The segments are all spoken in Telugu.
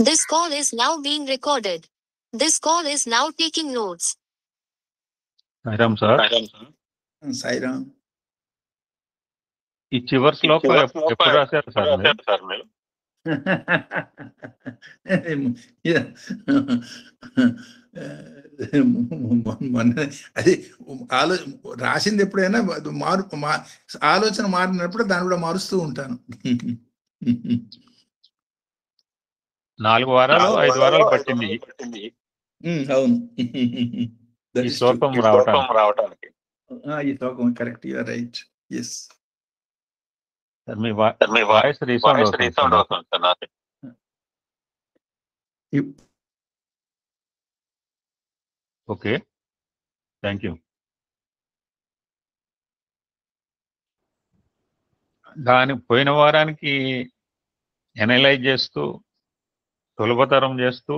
This call is now being recorded. This call is now taking notes. Sairam sir, Sairam. ఈ చివరి శ్లోకం ఎప్పుడు రాశారు సార్ మీరు? మొన్న అది రాసింది ఎప్పుడైనా ఆలోచన మారినప్పుడు దాన్ని కూడా మారుస్తూ ఉంటాను. 4 వారాలు 5 వారాలు పట్టింది. అవును, ఈ శ్లోకం రావటానికి. ఈ శ్లోకం correct, you are right. Yes sir, మీ వాయిస్ రీసౌండ్ అవుతుంది సార్ నాకు. Okay, thank you. దాని పోయిన వారానికి ఎనలైజ్ చేస్తూ సులభతరం చేస్తూ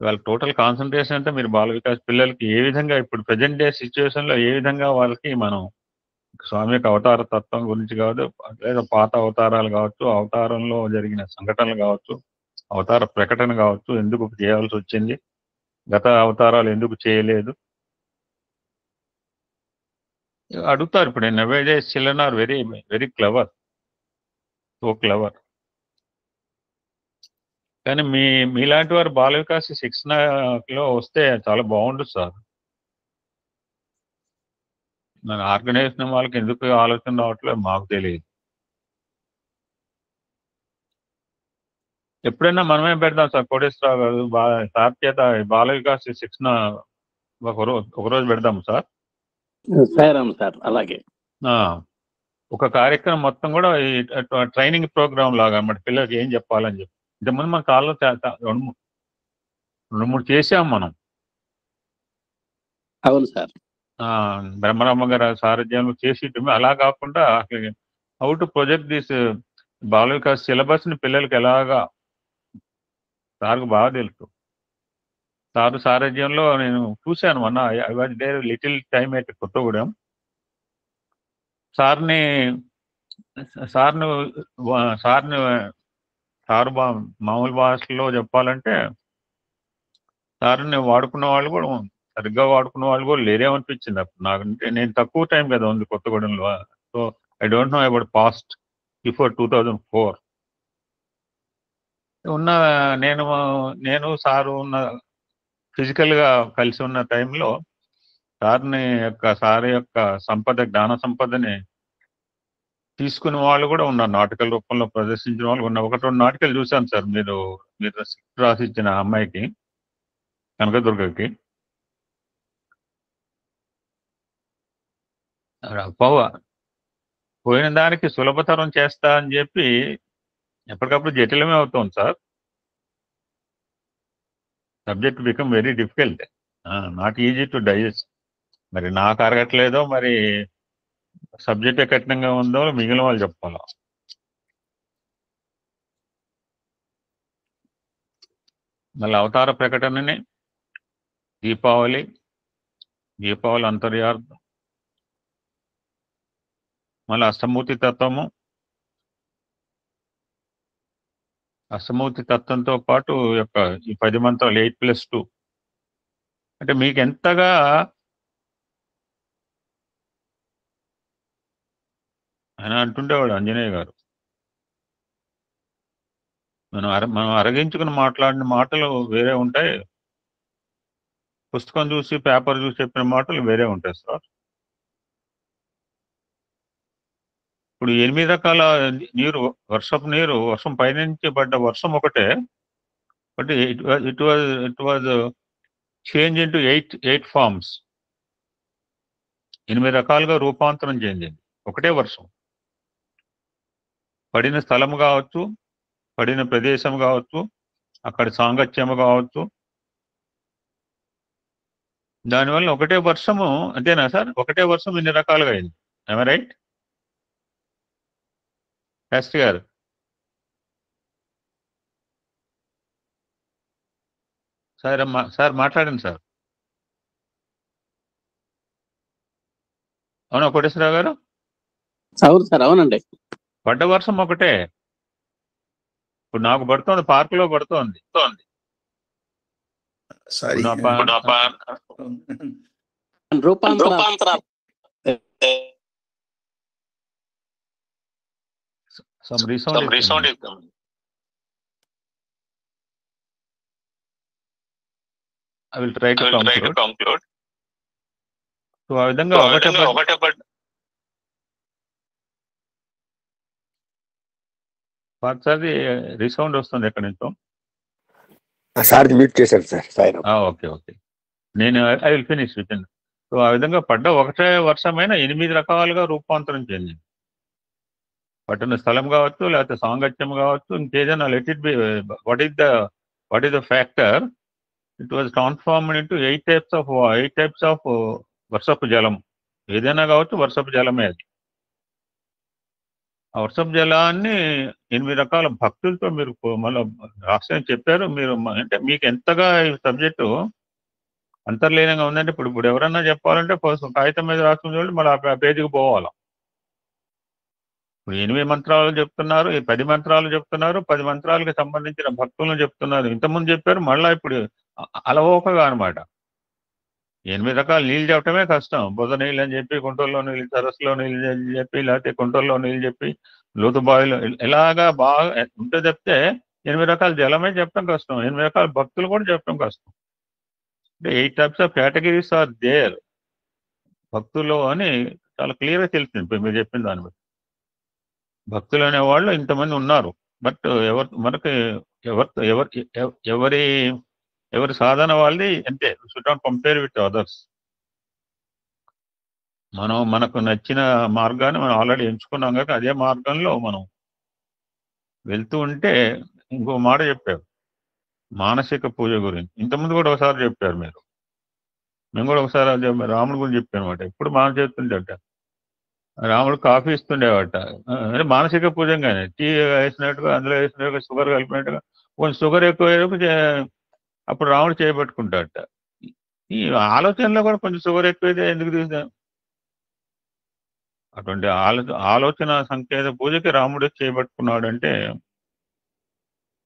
వాళ్ళ టోటల్ కాన్సన్ట్రేషన్ అంటే మీరు బాల వికాస్ పిల్లలకి ఏ విధంగా ఇప్పుడు ప్రజెంట్ డే సిచ్యువేషన్లో ఏ విధంగా వాళ్ళకి మనం స్వామి యొక్క అవతార తత్వం గురించి కావచ్చు, లేదా పాత అవతారాలు కావచ్చు, అవతారంలో జరిగిన సంఘటనలు కావచ్చు, అవతార ప్రకటన కావచ్చు, ఎందుకు చేయాల్సి వచ్చింది, గత అవతారాలు ఎందుకు చేయలేదు అడుగుతారు. ఇప్పుడు nowadays children are very very clever, so clever. కానీ మీలాంటి వారు బాల వికాస్ శిక్షణలో వస్తే చాలా బాగుంటుంది సార్. మన ఆర్గనైజేషన్ వాళ్ళకి ఎందుకు ఆలోచన రావట్లేదు మాకు తెలియదు. ఎప్పుడైనా మనమే పెడదాం సార్, కోటేశ్వరరావు గారు సార్ చేత బాల వికాస్ శిక్షణ ఒకరోజు పెడదాం సార్. సార్ అలాగే ఒక కార్యక్రమం మొత్తం కూడా ట్రైనింగ్ ప్రోగ్రామ్ లాగా అన్నమాట, పిల్లలకి ఏం చెప్పాలని చెప్పి. ఇంతకుముందు మన కాలంలో 2-3 చేసాం మనం. అవును సార్, బ్రహ్మరామ గారి సారథ్యంలో చేసి, అలా కాకుండా how to project this Bala Vikas syllabus ని పిల్లలకి ఎలాగా సార్కు బాగా తెలుసు. సారు సారథ్యంలో నేను చూశాను మొన్న, I was there little time at Kothagudem. సార్ని మామూలు భాషలో చెప్పాలంటే సార్ని వాడుకున్న వాళ్ళు కూడా సరిగ్గా వాడుకున్న వాళ్ళు కూడా లేరేమనిపించింది అప్పుడు నాకు. నేను తక్కువ టైం కదా ఉంది కొత్తగూడెంలో. So I don't know about past before 2004 ఉన్న నేను సారు ఉన్న ఫిజికల్గా కలిసి ఉన్న టైంలో సార్ యొక్క జ్ఞాన సంపదని తీసుకునే వాళ్ళు కూడా ఉన్నారు. నాటకాల రూపంలో ప్రదర్శించిన వాళ్ళు ఉన్నారు. 1-2 నాటకాలు చూశాను సార్. మీరు స్క్రిప్ట్ రాసిచ్చిన అమ్మాయికి, కనకదుర్గకి. పోయిన దానికి సులభతరం చేస్తా అని చెప్పి ఎప్పటికప్పుడు జటిలమే అవుతుంది sir. Subject become very difficult, not easy to digest. మరి నాకు అరగట్లేదో, మరి సబ్జెక్ట్ కఠినంగా ఉందో మిగిలిన వాళ్ళు చెప్పాలి. మళ్ళీ అవతార ప్రకటనని దీపావళి అంతర్యార్థం, మళ్ళీ అష్టమూర్తి తత్వంతో పాటు యొక్క ఈ 10 మంత్రాలు 8+2 అంటే మీకు ఎంతగా ఆయన అంటుండేవాడు ఆంజనేయ గారు, మనం అరగించుకుని మాట్లాడిన మాటలు వేరే ఉంటాయి, పుస్తకం చూసి పేపర్ చూసి చెప్పిన మాటలు వేరే ఉంటాయి సార్. ఇప్పుడు 8 రకాల నీరు, వర్షం పైనుంచి పడ్డ వర్షం ఒకటే, but it was change into 8 forms. 8 రకాలుగా రూపాంతరం చెందింది ఒకటే వర్షం. పడిన స్థలం కావచ్చు, పడిన ప్రదేశం కావచ్చు, అక్కడ సాంగత్యము కావచ్చు, దానివల్ల ఒకటే వర్షము. అంతేనా సార్? ఒకటే వర్షం ఇన్ని రకాలుగా అయింది. ఐ రైట్ శాస్త్రి గారు? సార్ మాట్లాడండి సార్. అవునా కోటేశ్వరరావు గారు? అవును సార్, అవునండి. పడ్డ వర్షం ఒకటే. ఇప్పుడు నాకు పడుతోంది, పార్క్ లో పడుతోంది. సారీ రూపాంతర some resound is coming. I will try to conclude. So ఆ విధంగా ఒకటే ఒకసారి రీసౌండ్ వస్తుంది ఎక్కడి నుంచో. సార్ మ్యూట్ చేశారు సార్. ఓకే నేను I will finish within. So ఆ విధంగా పడ్డ ఒకటే వర్షమైన 8 రకాలుగా రూపాంతరం చెందింది. పట్టిన స్థలం కావచ్చు, లేకపోతే సాంగత్యం కావచ్చు, ఇంకేదైనా let it be what is the factor. It was transformed into 8 types of వర్షపు జలం. ఏదైనా కావచ్చు వర్షపు జలమే అది. ఆ వర్షపు జలాన్ని 8 రకాల భక్తులతో మీరు మళ్ళీ రాష్ట్రం చెప్పారు. మీరు అంటే మీకు ఎంతగా ఈ సబ్జెక్టు అంతర్లీనంగా ఉందంటే ఇప్పుడు ఎవరన్నా చెప్పాలంటే కాగితం మీద రాసుకునే వాళ్ళు మళ్ళీ ఆ పేజీకి పోవాలి. ఇప్పుడు 8 మంత్రాలు చెప్తున్నారు, 10 మంత్రాలు చెప్తున్నారు, 10 మంత్రాలకు సంబంధించిన భక్తులను చెప్తున్నారు. ఇంతకుముందు చెప్పారు, మళ్ళీ ఇప్పుడు అలవోకగా అనమాట. 8 రకాల నీళ్ళు చెప్పడమే కష్టం. బుధ నీళ్ళు అని చెప్పి, గుంటూరులో నీళ్ళు, సరస్సులో నీళ్ళు అని చెప్పి, లేకపోతే గుంటూరులో నీళ్ళు చెప్పి, లోతుబావిలో ఇలాగా బాగా ఉంటే చెప్తే 8 రకాల జలమే చెప్పడం కష్టం. 8 రకాల భక్తులు కూడా చెప్పడం కష్టం. అంటే 8 types of categories are there భక్తులు అని చాలా క్లియర్గా తెలిసింది. ఇప్పుడు మీరు చెప్పిన దాన్ని బట్టి భక్తులు అనేవాళ్ళు ఇంతమంది ఉన్నారు. బట్ ఎవరి సాధన వాళ్ళది అంతే. Should not compare with others. మనకు నచ్చిన మార్గాన్ని మనం ఆల్రెడీ ఎంచుకున్నాం కాబట్టి అదే మార్గంలో మనం వెళ్తూ ఉంటే. ఇంకో మాట చెప్పారు మానసిక పూజ గురించి. ఇంతకుముందు కూడా ఒకసారి చెప్పారు మీరు. మేము కూడా ఒకసారి రాముడి గురించి చెప్పాను అనమాట. ఎప్పుడు మనం చేస్తుండేట రాముడు కాఫీ ఇస్తుండేవాట. అంటే మానసిక పూజంగానే టీ వేసినట్టుగా, అందులో వేసినట్టుగా షుగర్ కలిపినట్టుగా, కొంచెం షుగర్ ఎక్కువ అప్పుడు రాముడు చేయబట్టుకుంటాడట. ఈ ఆలోచనలో కూడా కొంచెం షుగర్ ఎక్కువైతే ఎందుకు తీసా అటువంటి ఆలోచన సంకేత పూజకి రాముడు చేయబట్టుకున్నాడు. అంటే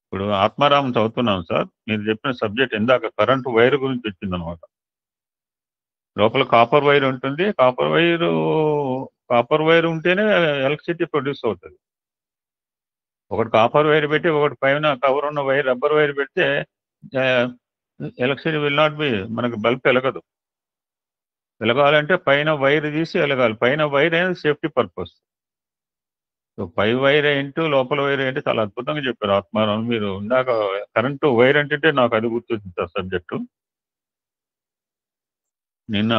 ఇప్పుడు ఆత్మారామం చదువుతున్నాం సార్. మీరు చెప్పిన సబ్జెక్ట్ ఇందాక కరెంటు వైర్ గురించి వచ్చిందనమాట. లోపల కాపర్ వైర్ ఉంటుంది. కాపర్ వైర్ ఉంటేనే ఎలక్ట్రిసిటీ ప్రొడ్యూస్ అవుతుంది. ఒకటి కాపర్ వైర్ పెట్టి ఒకటి పైన కవర్ ఉన్న వైర్ రబ్బర్ వైర్ పెడితే ఎలక్ట్రిసిటీ విల్ నాట్ బి, మనకు బల్బ్ వెలగదు. వెలగాలంటే పైన వైర్ తీసి వెలగాలి. పైన వైర్ అనేది సేఫ్టీ పర్పస్. సో పై వైర్ ఏంటో లోపల వైర్ ఏంటో చాలా అద్భుతంగా చెప్పారు ఆత్మారావు. మీరు ఇందాక కరెంటు వైర్ అంటే నాకు అది గుర్తొచ్చింది సబ్జెక్టు. నిన్న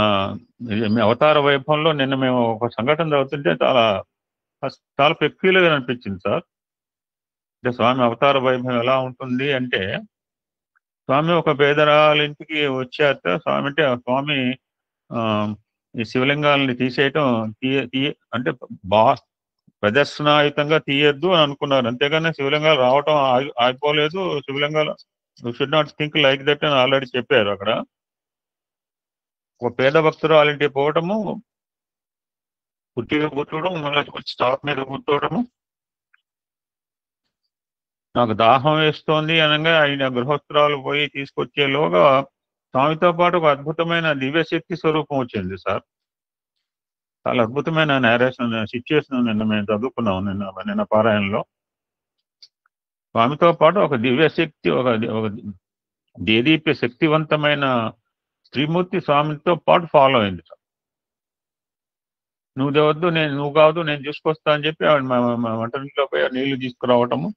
అవతార వైభవంలో నిన్న మేము ఒక సంఘటన చదువుతుంటే చాలా పెక్యులర్గా అనిపించింది సార్. అంటే స్వామి అవతార వైభవం ఎలా ఉంటుంది అంటే, స్వామి ఒక పేదరాల ఇంటికి వచ్చాక స్వామి ఈ శివలింగాలని తీసేయటం అంటే ప్రదర్శనాయుతంగా తీయద్దు అని అనుకున్నారు. అంతేగాని శివలింగాలు రావటం ఆగిపోలేదు. శివలింగాలు should not think like that అని ఆల్రెడీ చెప్పారు అక్కడ. ఒక పేద భక్తురాలింటికి పోవటము, కుర్చీగా కూర్చోవడం, మళ్ళీ స్టాప్ మీద కూర్చోవడము, నాకు దాహం వేస్తోంది అనగా ఆయన గృహస్థురాలు పోయి తీసుకొచ్చేలోగా స్వామితో పాటు ఒక అద్భుతమైన దివ్యశక్తి స్వరూపం వచ్చింది సార్. చాలా అద్భుతమైన నేరేషన్ సిచ్యువేషన్ నిన్న మేము చదువుకున్నాం. నిన్న పారాయణలో స్వామితో పాటు ఒక దివ్యశక్తి, ఒక దేదీప్య శక్తివంతమైన శ్రీమూర్తి స్వామితో పాటు ఫాలో అయింది సార్. నువ్వు కావద్దు నేను చూసుకొస్తా అని చెప్పి ఆవిడ వంటలో పోయి నీళ్లు తీసుకురావటము,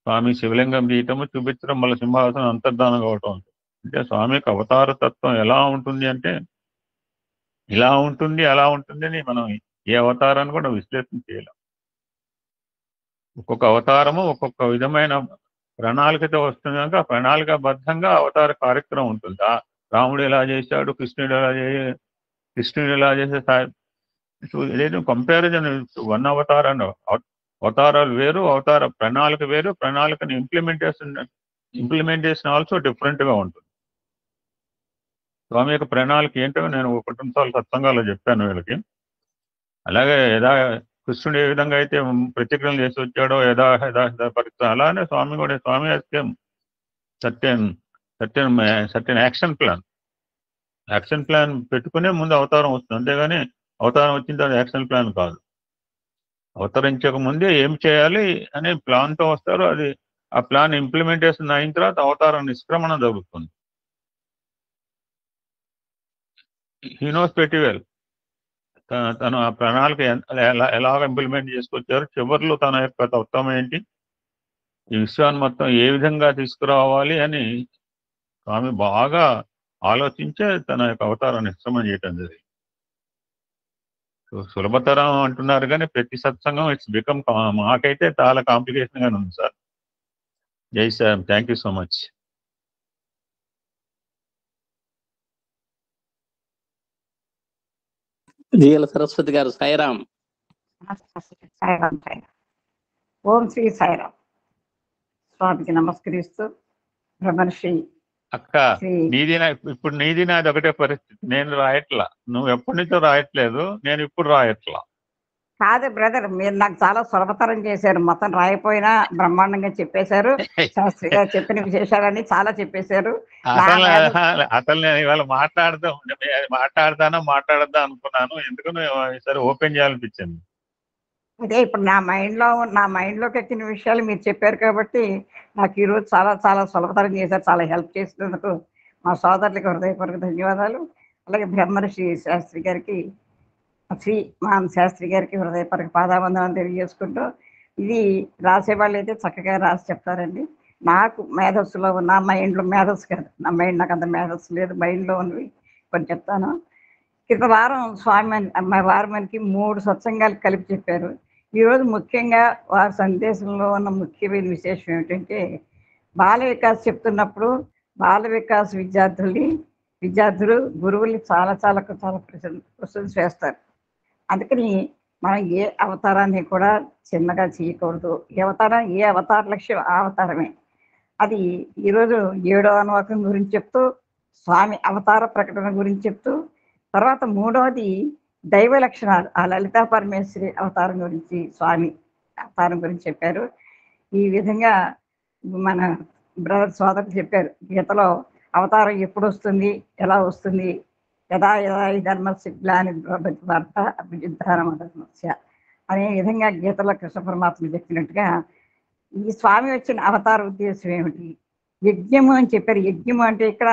స్వామి శివలింగం తీయటము, చూపించడం, మళ్ళీ సింహాసనం అంతర్ధానం కావటం. అంటే స్వామి యొక్క అవతార తత్వం ఎలా ఉంటుంది అంటే ఇలా ఉంటుంది అలా ఉంటుంది అని మనం ఏ అవతారాన్ని కూడా విశ్లేషణ చేయలేం. ఒక్కొక్క అవతారము ఒక్కొక్క విధమైన ప్రణాళికతో వస్తుంది కనుక ప్రణాళికాబద్ధంగా అవతార కార్యక్రమం ఉంటుంది. రాముడు ఎలా చేశాడు, కృష్ణుడు ఎలా చేసే ఇదేదో కంపారిజన్ వన్ అవతారాన్ని, అవతారాలు వేరు, అవతార ప్రణాళిక వేరు, ప్రణాళికని ఇంప్లిమెంటేషన్ ఆల్సో డిఫరెంట్గా ఉంటుంది. స్వామి యొక్క ప్రణాళిక ఏంటో నేను 1 నిమిషాలు సత్సంగాలో చెప్పాను వీళ్ళకి. అలాగే కృష్ణుడు ఏ విధంగా అయితే ప్రతిక్రియలు చేసి వచ్చాడో యథా యథా యథా పరిస్థితి, అలానే స్వామి కూడా స్వామి certain certain certain action plan పెట్టుకునే ముందు అవతారం వస్తుంది, అంతేగాని అవతారం వచ్చిన తర్వాత యాక్షన్ ప్లాన్ కాదు. అవతరించక ముందే ఏం చేయాలి అనే ప్లాన్తో వస్తారు. అది ఆ ప్లాన్ ఇంప్లిమెంటేషన్ అయిన తర్వాత అవతారం నిష్క్రమణ జరుగుతుంది. హీ నోస్ వెరీ వెల్ తను ఆ ప్రణాళిక ఎలాగ ఇంప్లిమెంట్ చేసుకొచ్చారు, చివరిలో తన యొక్క తత్వం ఏంటి, ఈ విశ్వాన్ని మొత్తం ఏ విధంగా తీసుకురావాలి అని స్వామి బాగా ఆలోచించే తన యొక్క అవతారాన్ని నిష్క్రమణ చేయటం జరిగింది. సులభతరం అంటున్నారు కానీ ప్రతి సత్సంగం ఇట్స్ బికమ్, మాకైతే చాలా కాంప్లికేషన్ గానే ఉంది సార్. జై sir, thank you so much. జీల సరస్వతి గారు, సాయిరామ్. సాయిరామ్ సాయిరామ్. ఓం శ్రీ సాయిరామ్. స్వామికి నమస్కరిస్తూ బ్రహ్మర్షి అక్క ఇప్పుడు నీది నాది ఒకటే పరిస్థితి. నేను రాయట్లా, నువ్వు ఎప్పటి నుంచో రాయట్లేదు, నేను ఇప్పుడు రాయట్లా. కాదు బ్రదర్, మీరు నాకు చాలా సులభతరం చేశారు. మొత్తం రాయిపోయినా బ్రహ్మాండంగా చెప్పేశారు. శాస్త్రి గారు చెప్పిన విశేషాలన్నీ చాలా చెప్పేశారు. అసలు నేను ఇవాళ మాట్లాడదా అనుకున్నాను, ఎందుకు సరే ఓపెన్ చేయాలనిపించింది. అదే ఇప్పుడు నా మైండ్లోకి ఎక్కిన విషయాలు మీరు చెప్పారు కాబట్టి నాకు ఈరోజు చాలా చాలా సులభతరం చేశారు. చాలా హెల్ప్ చేసినందుకు మా సోదరులకి హృదయపూర్వక ధన్యవాదాలు. అలాగే బ్రహ్మర్షి శాస్త్రి గారికి, శ్రీ మహాన్ శాస్త్రి గారికి హృదయపూర్వక పాదాబంధనాలు తెలియజేసుకుంటూ, ఇది రాసేవాళ్ళు అయితే చక్కగా రాసి చెప్తారండి. నాకు మేధస్సులో నా మైండ్లో మేధస్సు కాదు, నా మైండ్ నాకు అంత మేధస్సు లేదు, మైండ్లో ఉన్నవి కొన్ని చెప్తాను. క్రిత వారం వారు మనకి 3 సత్సంగాలు కలిపి చెప్పారు. ఈరోజు ముఖ్యంగా వారి సందేశంలో ఉన్న ముఖ్యమైన విశేషం ఏమిటంటే, బాల వికాస్ చెప్తున్నప్పుడు బాల వికాస్ విద్యార్థులు గురువుల్ని చాలా చాలా చాలా క్వశ్చన్స్ వేస్తారు. అందుకని మనం ఏ అవతారాన్ని కూడా చిన్నగా చేయకూడదు. ఏ అవతార లక్ష్యం ఆ అవతారమే. అది ఈరోజు 7వ అనువాకం గురించి చెప్తూ, స్వామి అవతార ప్రకటన గురించి చెప్తూ, తర్వాత 3వది దైవ లక్షణాలు, ఆ లలితా పరమేశ్వరి అవతారం గురించి, స్వామి అవతారం గురించి చెప్పారు. ఈ విధంగా మన బ్రదర్ సోదరులు చెప్పారు, గీతలో అవతారం ఎప్పుడు వస్తుంది, ఎలా వస్తుంది, యథా ధర్మస్య గ్లాని వార్త అభియుద్ధానమస్య అనే విధంగా గీతలో కృష్ణ పరమాత్మ చెప్పినట్టుగా ఈ స్వామి వచ్చిన అవతార ఉద్దేశం ఏమిటి, యజ్ఞము అని చెప్పారు. యజ్ఞము అంటే ఇక్కడ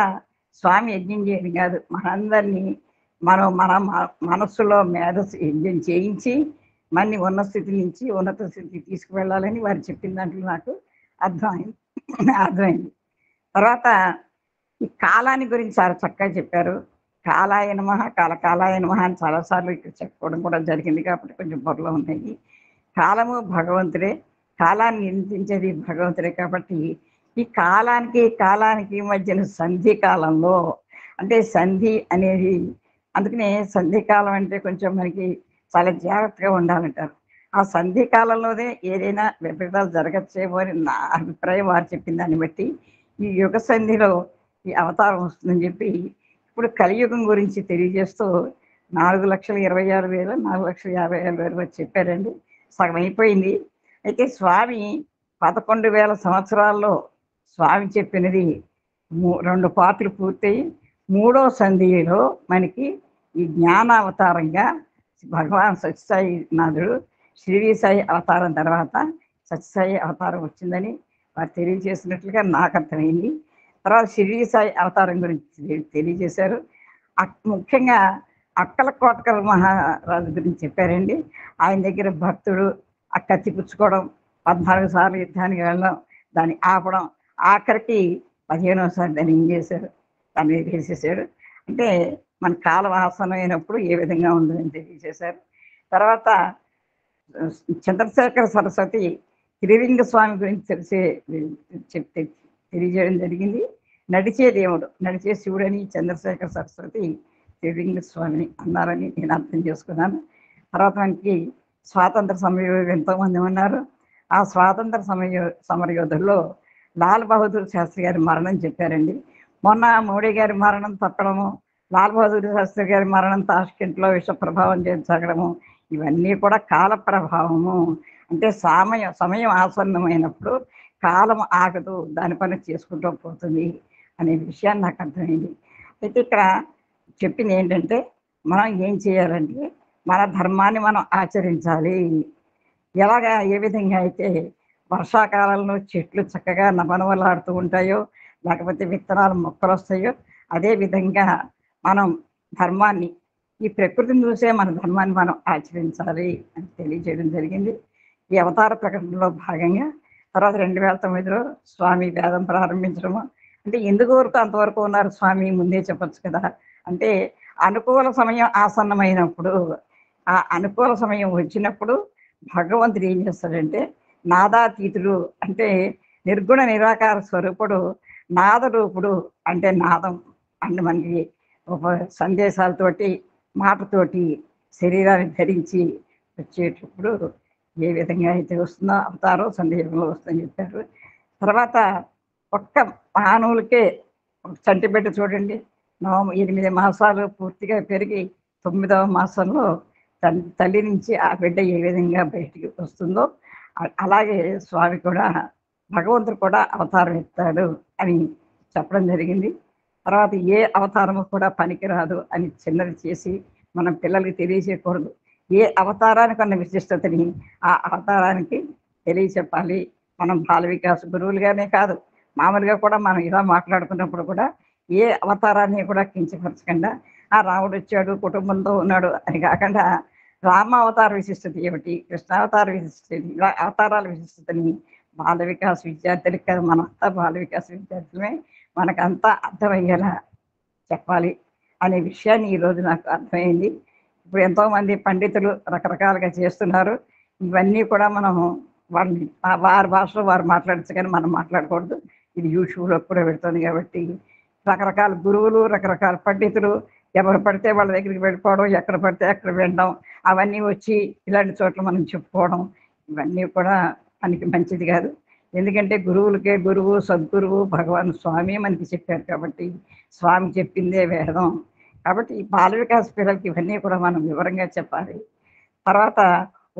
స్వామి యజ్ఞం చేయడం కాదు, మనందరినీ మన మనస్సులో మేధస్సు యజ్ఞం చేయించి మన్ని ఉన్నత స్థితి నుంచి ఉన్నత స్థితికి తీసుకువెళ్ళాలని వారు చెప్పిన దాంట్లో నాకు అర్థమైంది. తర్వాత ఈ కాలాన్ని గురించి చాలా చక్కగా చెప్పారు. కాలాయ నమః, కాలాయ నమః అని చాలాసార్లు ఇక్కడ చెప్పుకోవడం కూడా జరిగింది కాబట్టి కొంచెం బుర్రలో ఉన్నాయి. కాలము భగవంతుడే, కాలాన్ని నియంత్రించేది భగవంతుడే. కాబట్టి ఈ కాలానికి మధ్యన సంధి కాలంలో, అంటే సంధి అనేది, అందుకనే సంధి కాలం అంటే కొంచెం మనకి చాలా జాగ్రత్తగా ఉండాలంటారు. ఆ సంధి కాలంలోనే ఏదైనా విపరీతాలు జరగచ్చేమో అని నా అభిప్రాయం. వారు చెప్పిన దాన్ని బట్టి ఈ యుగ సంధిలో ఈ అవతారం వస్తుందని చెప్పి ఇప్పుడు కలియుగం గురించి తెలియజేస్తూ 4,26,000 4,50,000 చెప్పారండి. సగం అయిపోయింది. అయితే స్వామి 11,000 సంవత్సరాల్లో స్వామి చెప్పినది 2 పార్ట్లు పూర్తయి 3వ సంధిలో మనకి ఈ జ్ఞానావతారంగా భగవాన్ సత్యసాయి నాథుడు షిరిడి సాయి అవతారం తర్వాత సత్యసాయి అవతారం వచ్చిందని వారు తెలియజేసినట్లుగా నాకు అర్థమైంది. తర్వాత షిరిడి సాయి అవతారం గురించి తెలియజేశారు. ముఖ్యంగా అక్కల కోటకల మహారాజు గురించి చెప్పారండి. ఆయన దగ్గర భక్తుడు ఆ కత్తి పుచ్చుకోవడం, 14 సార్లు యుద్ధానికి వెళ్ళడం, దాన్ని ఆపడం, ఆఖరికి 15వ సారి దాన్ని ఏం చేశారు, దాన్ని వేసేసాడు. అంటే మన కాలవాసన అయినప్పుడు ఏ విధంగా ఉందని తెలియజేశారు. తర్వాత చంద్రశేఖర సరస్వతి త్రిలింగ స్వామి గురించి తెలియజేయడం జరిగింది. నడిచే దేవుడు, నడిచే శివుడని చంద్రశేఖర సరస్వతి త్రిలింగ స్వామిని అన్నారని నేను అర్థం చేసుకున్నాను. తర్వాత మనకి స్వాతంత్ర సమరయోధులు ఎంతోమంది ఉన్నారు. ఆ స్వాతంత్ర సమరయోధుల్లో లాల్ బహదూర్ శాస్త్రి గారి మరణం చెప్పారండి. మొన్న మోడీ గారి మరణం తప్పడము, లాల్ బహదూర్ శాస్త్రి గారి మరణం తాష్కెంట్లో విష ప్రభావం జరగడము, ఇవన్నీ కూడా కాల ప్రభావము. అంటే సమయం ఆసన్నమైనప్పుడు కాలం ఆగదు, దాని పని చేసుకుంటూ పోతుంది అనే విషయాన్ని నాకు అర్థమైంది. అయితే ఇక్కడ చెప్పింది ఏంటంటే మనం ఏం చేయాలంటే మన ధర్మాన్ని మనం ఆచరించాలి. ఏ విధంగా అయితే వర్షాకాలంలో చెట్లు చక్కగా నవనవలాడుతూ ఉంటాయో, లేకపోతే విత్తనాలు మొక్కలు వస్తాయో, అదే విధంగా మనం ధర్మాన్ని, ఈ ప్రకృతిని చూసే మన ధర్మాన్ని మనం ఆచరించాలి అని తెలియజేయడం జరిగింది ఈ అవతార ప్రకటనలో భాగంగా. తర్వాత 2009లో స్వామి వేదం ప్రారంభించడము. అంటే ఎందుకు వరకు అంతవరకు ఉన్నారు స్వామి, ముందే చెప్పచ్చు కదా. అంటే అనుకూల సమయం ఆసన్నమైనప్పుడు, ఆ అనుకూల సమయం వచ్చినప్పుడు భగవంతుడు ఏం చేస్తాడంటే నాదాతీతుడు, అంటే నిర్గుణ నిరాకార స్వరూపుడు, నాదరూపుడు, అంటే నాదం అంటే మనకి సందేశాలతోటి మాటతోటి శరీరాన్ని ధరించి వచ్చేటప్పుడు ఏ విధంగా అయితే వస్తుందో అవతారం సందేహంలో వస్తుందని చెప్పారు. తర్వాత ఒక్క మానవులకే చంటి బిడ్డ చూడండి, 8 మాసాలు పూర్తిగా పెరిగి 9వ మాసంలో తల్లి నుంచి ఆ బిడ్డ ఏ విధంగా బయటికి వస్తుందో అలాగే స్వామి కూడా, భగవంతుడు కూడా అవతారం ఎత్తాడు అని చెప్పడం జరిగింది. తర్వాత ఏ అవతారము కూడా పనికిరాదు అని చిన్నది చేసి మనం పిల్లలకి తెలియజేయకూడదు. ఏ అవతారానికి ఉన్న విశిష్టతని ఆ అవతారానికి తెలియచెప్పాలి. మనం బాల వికాస గురువులుగానే కాదు, మామూలుగా కూడా మనం ఇలా మాట్లాడుకున్నప్పుడు కూడా ఏ అవతారాన్ని కూడా కించపరచకుండా ఆ రాముడు వచ్చాడు కుటుంబంతో ఉన్నాడు అని కాకుండా రామ అవతార విశిష్టత ఏమిటి, కృష్ణావతార విశిష్టత, ఇలా అవతారాల విశిష్టతని బాల వికాస విద్యార్థులకి కాదు, మనంతా బాల వికాస విద్యార్థులమే, మనకంతా అర్థమయ్యేలా చెప్పాలి అనే విషయాన్ని ఈరోజు నాకు అర్థమైంది. ఇప్పుడు ఎంతోమంది పండితులు రకరకాలుగా చేస్తున్నారు. ఇవన్నీ కూడా మనం వారిని వారి భాషలో వారు మాట్లాడచ్చు, కానీ మనం మాట్లాడకూడదు. ఇది యూట్యూబ్లో కూడా పెడుతుంది కాబట్టి రకరకాల గురువులు, రకరకాల పండితులు ఎవరు పడితే వాళ్ళ దగ్గరికి వెళ్ళిపోవడం, ఎక్కడ పడితే అక్కడ వినడం, అవన్నీ వచ్చి ఇలాంటి చోట్ల మనం చెప్పుకోవడం, ఇవన్నీ కూడా మనకి మంచిది కాదు. ఎందుకంటే గురువులకే గురువు సద్గురువు భగవాన్ స్వామి మనకి చెప్పారు కాబట్టి, స్వామి చెప్పిందే వేదం కాబట్టి ఈ బాల వికాస్ పిల్లలకి ఇవన్నీ కూడా మనం వివరంగా చెప్పాలి. తర్వాత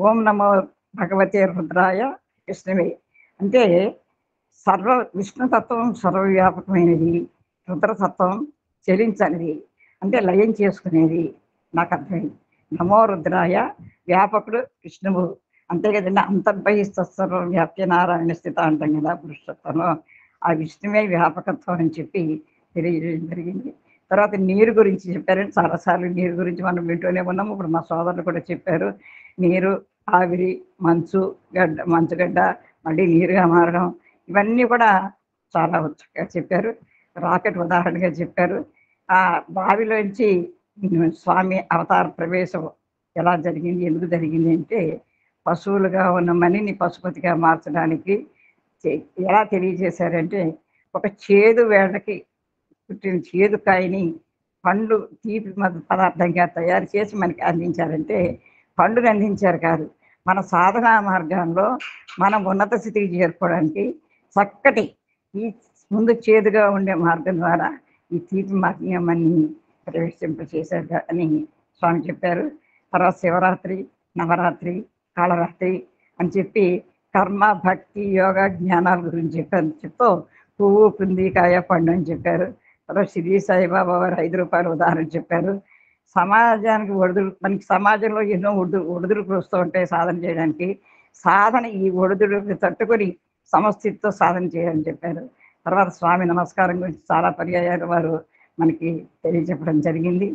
ఓం నమో భగవతే రుద్రాయ విష్ణువే, అంటే విష్ణుతత్వం సర్వవ్యాపకమైనది, రుద్రతత్వం చెలించనిది, అంటే లయం చేసుకునేది నాకు అర్థమైంది. నమో రుద్రాయ, వ్యాపకుడు విష్ణువు, అంతే కదండి. అంతర్బహిస్తర్వ వ్యాప్య నారాయణ స్థిత అంటాం కదా పురుషత్వంలో, ఆ విష్ణువే వ్యాపకత్వం అని చెప్పి తెలియజేయడం జరిగింది. తర్వాత నీరు గురించి చెప్పారండి, చాలాసార్లు నీరు గురించి మనం వింటూనే ఉన్నాము. ఇప్పుడు మా సోదరులు కూడా చెప్పారు, నీరు, ఆవిరి, మంచుగడ్డ మళ్ళీ నీరుగా మారడం, ఇవన్నీ కూడా చాలా చక్కగా చెప్పారు. రాకెట్ ఉదాహరణగా చెప్పారు. ఆ బావిలోంచి స్వామి అవతార ప్రవేశం ఎలా జరిగింది, ఎందుకు జరిగింది అంటే పశువులుగా ఉన్న మనిని పశుపతిగా మార్చడానికి ఎలా తెలియజేశారంటే, ఒక చేదు వేళ్ళకి పుట్టిన చేదు కాయని పండు తీపి పదార్థంగా తయారు చేసి మనకి అందించారంటే పండుని అందించారు కాదు, మన సాధనా మార్గంలో మనం ఉన్నత స్థితికి చేరుకోవడానికి చక్కటి ఈ ముందు చేదుగా ఉండే మార్గం ద్వారా ఈ తీపి మార్గమని ప్రవేశింపచేశారు అని స్వామి చెప్పారు. తర్వాత శివరాత్రి, నవరాత్రి, కాళరాత్రి అని చెప్పి కర్మ, భక్తి, యోగ, జ్ఞానాల గురించి చెప్తూ పువ్వు, కుందికాయ, పండు అని చెప్పారు. తర్వాత శ్రీ సాయిబాబా వారు 5 రూపాయలు ఉదాహరణ చెప్పారు. సమాజానికి మనకి సమాజంలో ఎన్నో ఒడిదుడుకులు వస్తూ ఉంటాయి సాధన చేయడానికి. సాధన ఈ ఒడిదుడుకు తట్టుకొని సమస్థితితో సాధన చేయాలని చెప్పారు. తర్వాత స్వామి నమస్కారం గురించి చాలా పర్యాయాలు వారు మనకి తెలియజెప్పడం జరిగింది.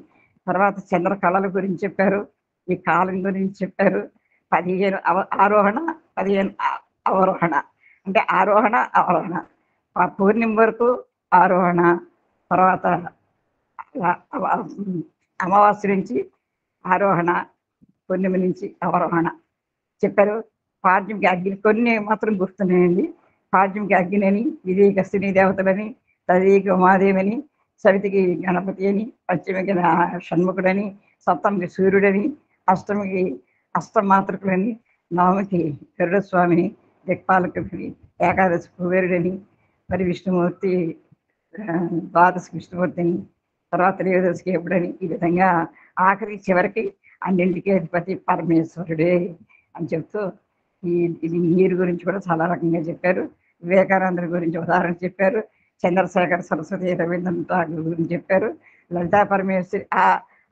తర్వాత చంద్ర కళల గురించి చెప్పారు, ఈ కాలం గురించి చెప్పారు. 15 ఆరోహణ, 15 అవరోహణ, అంటే ఆరోహణ అవరోహణ, పూర్ణిమ వరకు ఆరోహణ, తర్వాత అమావాస్య నుంచి ఆరోహణ, పూర్ణిమ నుంచి అవరోహణ చెప్పారు. పాడ్యంకి అగ్ని కొన్ని మాత్రం గుర్తున్నాయండి. పాడ్యంకి అగ్ని, విధికి శ్రీ దేవతలని, తదికి ఉమాదేవని, సవితికి గణపతి అని, పశ్చిమకి షణ్ముఖుడని, సప్తమికి సూర్యుడని, అష్టమికి అష్టమాతృకులని, నవమికి గరుడస్వామిని, దిక్పాలకుడిని, ఏకాదశి కుబేరుడని, మరి విష్ణుమూర్తి ద్వాదశి విష్ణుమూర్తిని, తర్వాత త్రయోదశికి ఎప్పుడని, ఈ విధంగా ఆఖరి చివరికి అన్నింటికీ అధిపతి పరమేశ్వరుడే అని చెప్తూ ఇది నీరు గురించి కూడా చాలా రకంగా చెప్పారు. వివేకానందుడి గురించి ఉదాహరణ చెప్పారు. చంద్రశేఖర్ సరస్వతి రవీంద్రనాథ్ ఠాగూర్ గురించి చెప్పారు. లలితా పరమేశ్వరి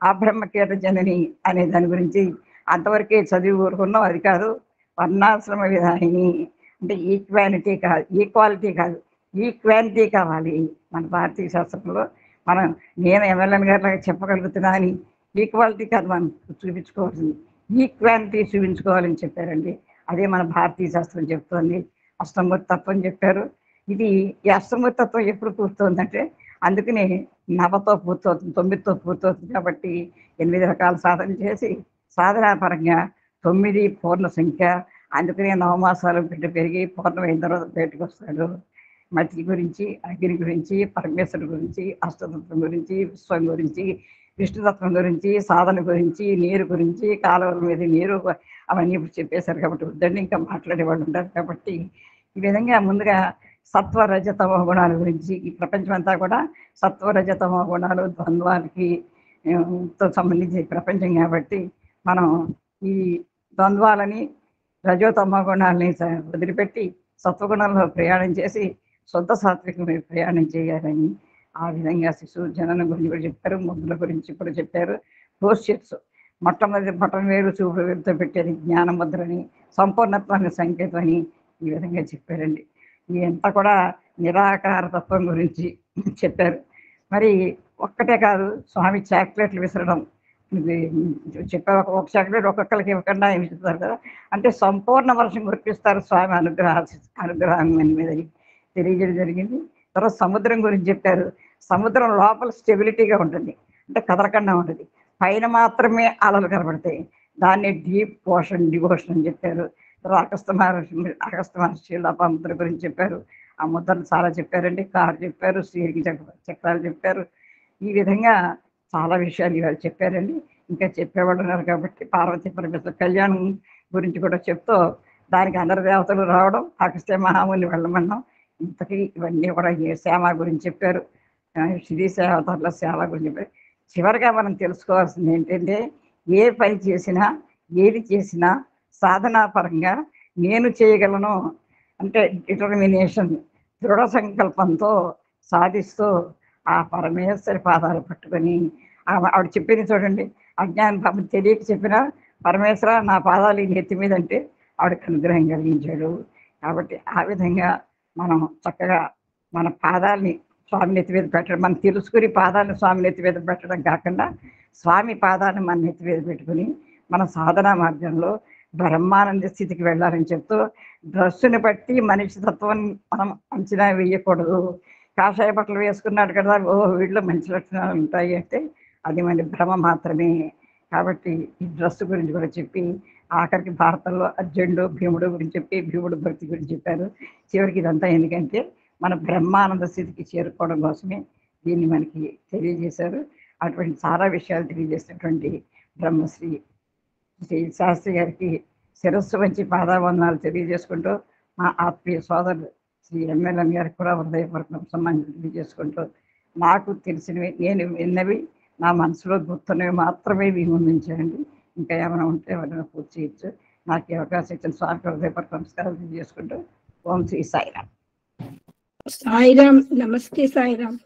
ఆ బ్రహ్మకీట జనని అనే దాని గురించి అంతవరకే చదివి ఊరుకున్నాం. అది కాదు, వర్ణాశ్రమ విధానిని అంటే ఈక్వాలిటీ కాదు ఈక్వాలిటీ కావాలి మన భారతీయ శాస్త్రంలో. నేను ఎమ్మెల్యే గారిలాగా చెప్పగలుగుతున్నా అని ఈక్వాలిటీ కాదు మనం చూపించుకోవాల్సింది, ఈక్వాలిటీ చూపించుకోవాలని చెప్పారండి. అదే మన భారతీయ శాస్త్రం చెప్తోంది. అష్టమూర్తి తత్వం చెప్పారు. ఈ అష్టమూర్తి తత్వం ఎప్పుడు పూర్తవుతుందంటే అందుకనే 9తో పూర్తవుతుంది, 9తో పూర్తవుతుంది. కాబట్టి 8 రకాల సాధన చేసి సాధనా పరంగా 9 పూర్ణ సంఖ్య. అందుకనే నవమాసాలు పెరిగి పూర్ణమైన తర్వాత బయటకు వస్తాడు. మట్టి గురించి, అగ్ని గురించి, పరమేశ్వరుడు గురించి, అష్టతత్వం గురించి, విశ్వం గురించి, విష్ణుతత్వం గురించి, సాధన గురించి, నీరు గురించి, కాలువల మీద నీరు, అవన్నీ ఇప్పుడు చెప్పేశారు. కాబట్టి వద్దండి, ఇంకా మాట్లాడేవాళ్ళు ఉంటారు. కాబట్టి ఈ విధంగా ముందుగా సత్వ రజతమ గుణాల గురించి, ఈ ప్రపంచం అంతా కూడా సత్వ రజతమ గుణాలు ద్వంద్వాలకి తో సంబంధించిన ప్రపంచం. కాబట్టి మనం ఈ ద్వంద్వాలని రజోతమ గుణాలని వదిలిపెట్టి సత్వగుణంలో ప్రయాణం చేసి శుద్ధ సాత్వికం మీద ప్రయాణం చేయాలని ఆ విధంగా శిశువు జననం గురించి కూడా చెప్పారు. ముద్దుల గురించి కూడా చెప్పారు. పోస్చర్స్ మొట్టమొదటి బటన్ వేరు చూపు వేరుతో పెట్టేది జ్ఞానముద్రని, సంపూర్ణత్వాన్ని సంకేతం అని ఈ విధంగా చెప్పారండి. ఇదంతా కూడా నిరాకార తత్వం గురించి చెప్పారు. మరి ఒక్కటే కాదు, స్వామి చాక్లెట్లు విసరడం చెప్పారు. ఒక చాక్లెట్ ఒక్కొక్కరికి ఇవ్వకుండా ఇస్తారు కదా, అంటే సంపూర్ణ వర్షం కురిపిస్తారు స్వామి అనుగ్రహం మీద తెలియజేయడం జరిగింది. తర్వాత సముద్రం గురించి చెప్పారు. సముద్రం లోపల స్టెబిలిటీగా ఉంటుంది, అంటే కదలకుండా ఉంటుంది. పైన మాత్రమే అలలు కనబడతాయి. దాన్ని డీప్ డివోషన్ అని చెప్పారు. తర్వాత అగస్త్య మహర్షి లోపముద్ర గురించి చెప్పారు. ఆ ముద్రలు చాలా చెప్పారండి. కారు చెప్పారు, శ్రీకి చక్రాలు చెప్పారు. ఈ విధంగా చాలా విషయాలు ఇవాళ చెప్పారండి. ఇంకా చెప్పేవాళ్ళు ఉన్నారు. కాబట్టి పార్వతీ పరమేశ్వర కళ్యాణం గురించి కూడా చెప్తూ దానికి అందరి దేవతలు రావడం, అగస్త్య మహాముని వెళ్ళమన్నాం. ఇంతకీ ఇవన్నీ కూడా శ్యామ గురించి చెప్పారు. శ్రీ సేవతల సేవ గురించి చెప్పారు. చివరిగా మనం తెలుసుకోవాల్సింది ఏంటంటే, ఏ పని చేసినా ఏది చేసినా సాధనా పరంగా నేను చేయగలను అంటే డిటర్మినేషన్, దృఢ సంకల్పంతో సాధిస్తూ ఆ పరమేశ్వరి పాదాలు పట్టుకొని ఆవిడ చెప్పింది చూడండి. అజ్ఞానం తెలియక చెప్పినా పరమేశ్వర నా పాదాలు ఈ నెత్తి మీద అంటే ఆవిడకి అనుగ్రహం కలిగించాడు. కాబట్టి ఆ విధంగా మనం చక్కగా మన పాదాలని స్వామి నెత్తి మీద పెట్టడం, మనం తెలుసుకుని పాదాలను స్వామి నెత్తి మీద పెట్టడం కాకుండా స్వామి పాదాలను మన నెత్తి మీద పెట్టుకుని మన సాధనా మార్గంలో బ్రహ్మానంద స్థితికి వెళ్ళాలని చెప్తూ, డ్రస్సుని బట్టి మనిషి తత్వం మనం అంచనా వేయకూడదు. కాషాయ బట్టలు వేసుకున్నాడు కదా, వీళ్ళు మంచి లక్షణాలు ఉంటాయి అంటే అది మన భ్రమ మాత్రమే. కాబట్టి ఈ డ్రెస్ గురించి కూడా చెప్పి ఆఖరికి భారతంలో అర్జునుడు భీముడు గురించి చెప్పి భీముడు భక్తి గురించి చెప్పారు. చివరికి ఇదంతా ఎందుకంటే మన బ్రహ్మానంద స్థితికి చేరుకోవడం కోసమే దీన్ని మనకి తెలియజేశారు. అటువంటి చాలా విషయాలు తెలియజేసినటువంటి బ్రహ్మశ్రీ శ్రీ శాస్త్రి గారికి శిరస్సు వంచి పాదావందనాలు తెలియజేసుకుంటూ, మా ఆత్మీయ సోదరుడు శ్రీ ఎమ్మెల్యే గారికి కూడా హృదయపూర్వక సమ్మానం తెలియజేసుకుంటూ, నాకు తెలిసినవి నేను విన్నవి నా మనసులో గుర్తున్నవి మాత్రమే మీ ముందుంచాయండి. ఇంకా ఏమైనా ఉంటే ఎవరైనా పూర్తి చేయొచ్చు. నాకు ఈ అవకాశం ఇచ్చిన స్వామి హృదయపూర్వక నమస్కారాలు తెలియజేసుకుంటూ ఓం శ్రీ సాయిరామ్. సాయిరామ్. నమస్తే సాయిరామ్.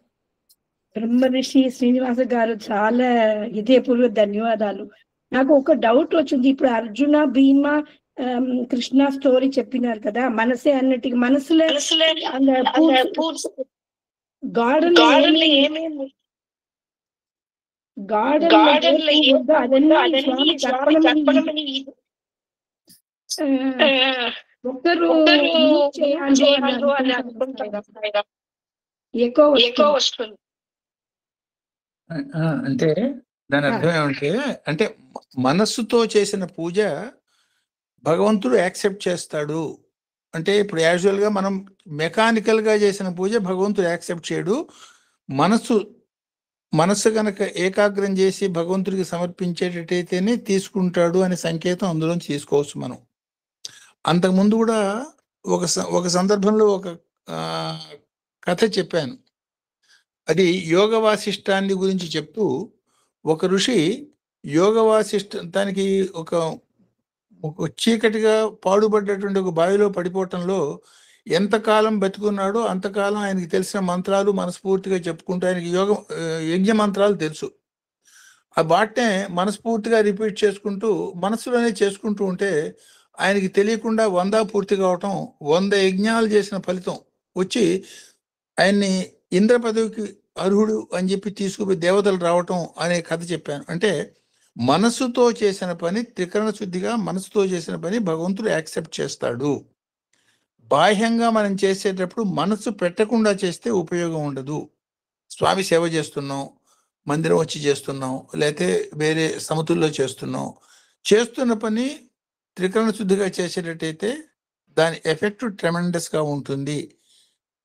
బ్రహ్మర్షి శ్రీనివాస గారు చాలా హృదయపూర్వక ధన్యవాదాలు. నాకు ఒక డౌట్ వచ్చింది. ఇప్పుడు అర్జున భీమ కృష్ణ స్టోరీ చెప్పినారు కదా, మనసే అన్నట్టుగా మనసులో గార్డెన్ ఒకరు ఎక్కువ వస్తుంది. అంటే దాని అర్థం ఏమంటే, అంటే మనస్సుతో చేసిన పూజ భగవంతుడు యాక్సెప్ట్ చేస్తాడు. అంటే ఇప్పుడు యాజువల్గా మనం మెకానికల్గా చేసిన పూజ భగవంతుడు యాక్సెప్ట్ చేయడు. మనస్సు కనుక ఏకాగ్రం చేసి భగవంతుడికి సమర్పించేటట్టయితేనే తీసుకుంటాడు అనే సంకేతం అందులో తీసుకోవచ్చు మనం. అంతకుముందు కూడా ఒక సందర్భంలో ఒక కథ చెప్పాను. అది యోగ వాసిష్టాన్ని గురించి చెప్తూ, ఒక ఋషి యోగ వాసిష్ఠ దానికి ఒక చీకటిగా పాడుపడ్డటువంటి ఒక బావిలో పడిపోవటంలో ఎంతకాలం బతుకున్నాడో అంతకాలం ఆయనకి తెలిసిన మంత్రాలు మనస్ఫూర్తిగా చెప్పుకుంటూ ఆయనకి యజ్ఞ మంత్రాలు తెలుసు. ఆ వాటినే మనస్ఫూర్తిగా రిపీట్ చేసుకుంటూ మనసులోనే చేసుకుంటూ ఉంటే ఆయనకి తెలియకుండా 100 పూర్తి కావటం, 100 యజ్ఞాలు చేసిన ఫలితం వచ్చి ఆయన్ని ఇంద్ర పదవికి అర్హుడు అని చెప్పి తీసుకుపోయి దేవతలు రావటం అనే కథ చెప్పాను. అంటే మనసుతో చేసిన పని, త్రికరణ శుద్ధిగా మనసుతో చేసిన పని భగవంతుడు యాక్సెప్ట్ చేస్తాడు. బాహ్యంగా మనం చేసేటప్పుడు మనసు పెట్టకుండా చేస్తే ఉపయోగం ఉండదు. స్వామి సేవ చేస్తున్నాం, మందిరం వచ్చి చేస్తున్నాం, లేకపోతే వేరే సమతుల్లో చేస్తున్నాం, చేస్తున్న పని త్రికరణ శుద్ధిగా చేసేటట్టయితే దాని ఎఫెక్ట్ ట్రెమెండస్గా ఉంటుంది.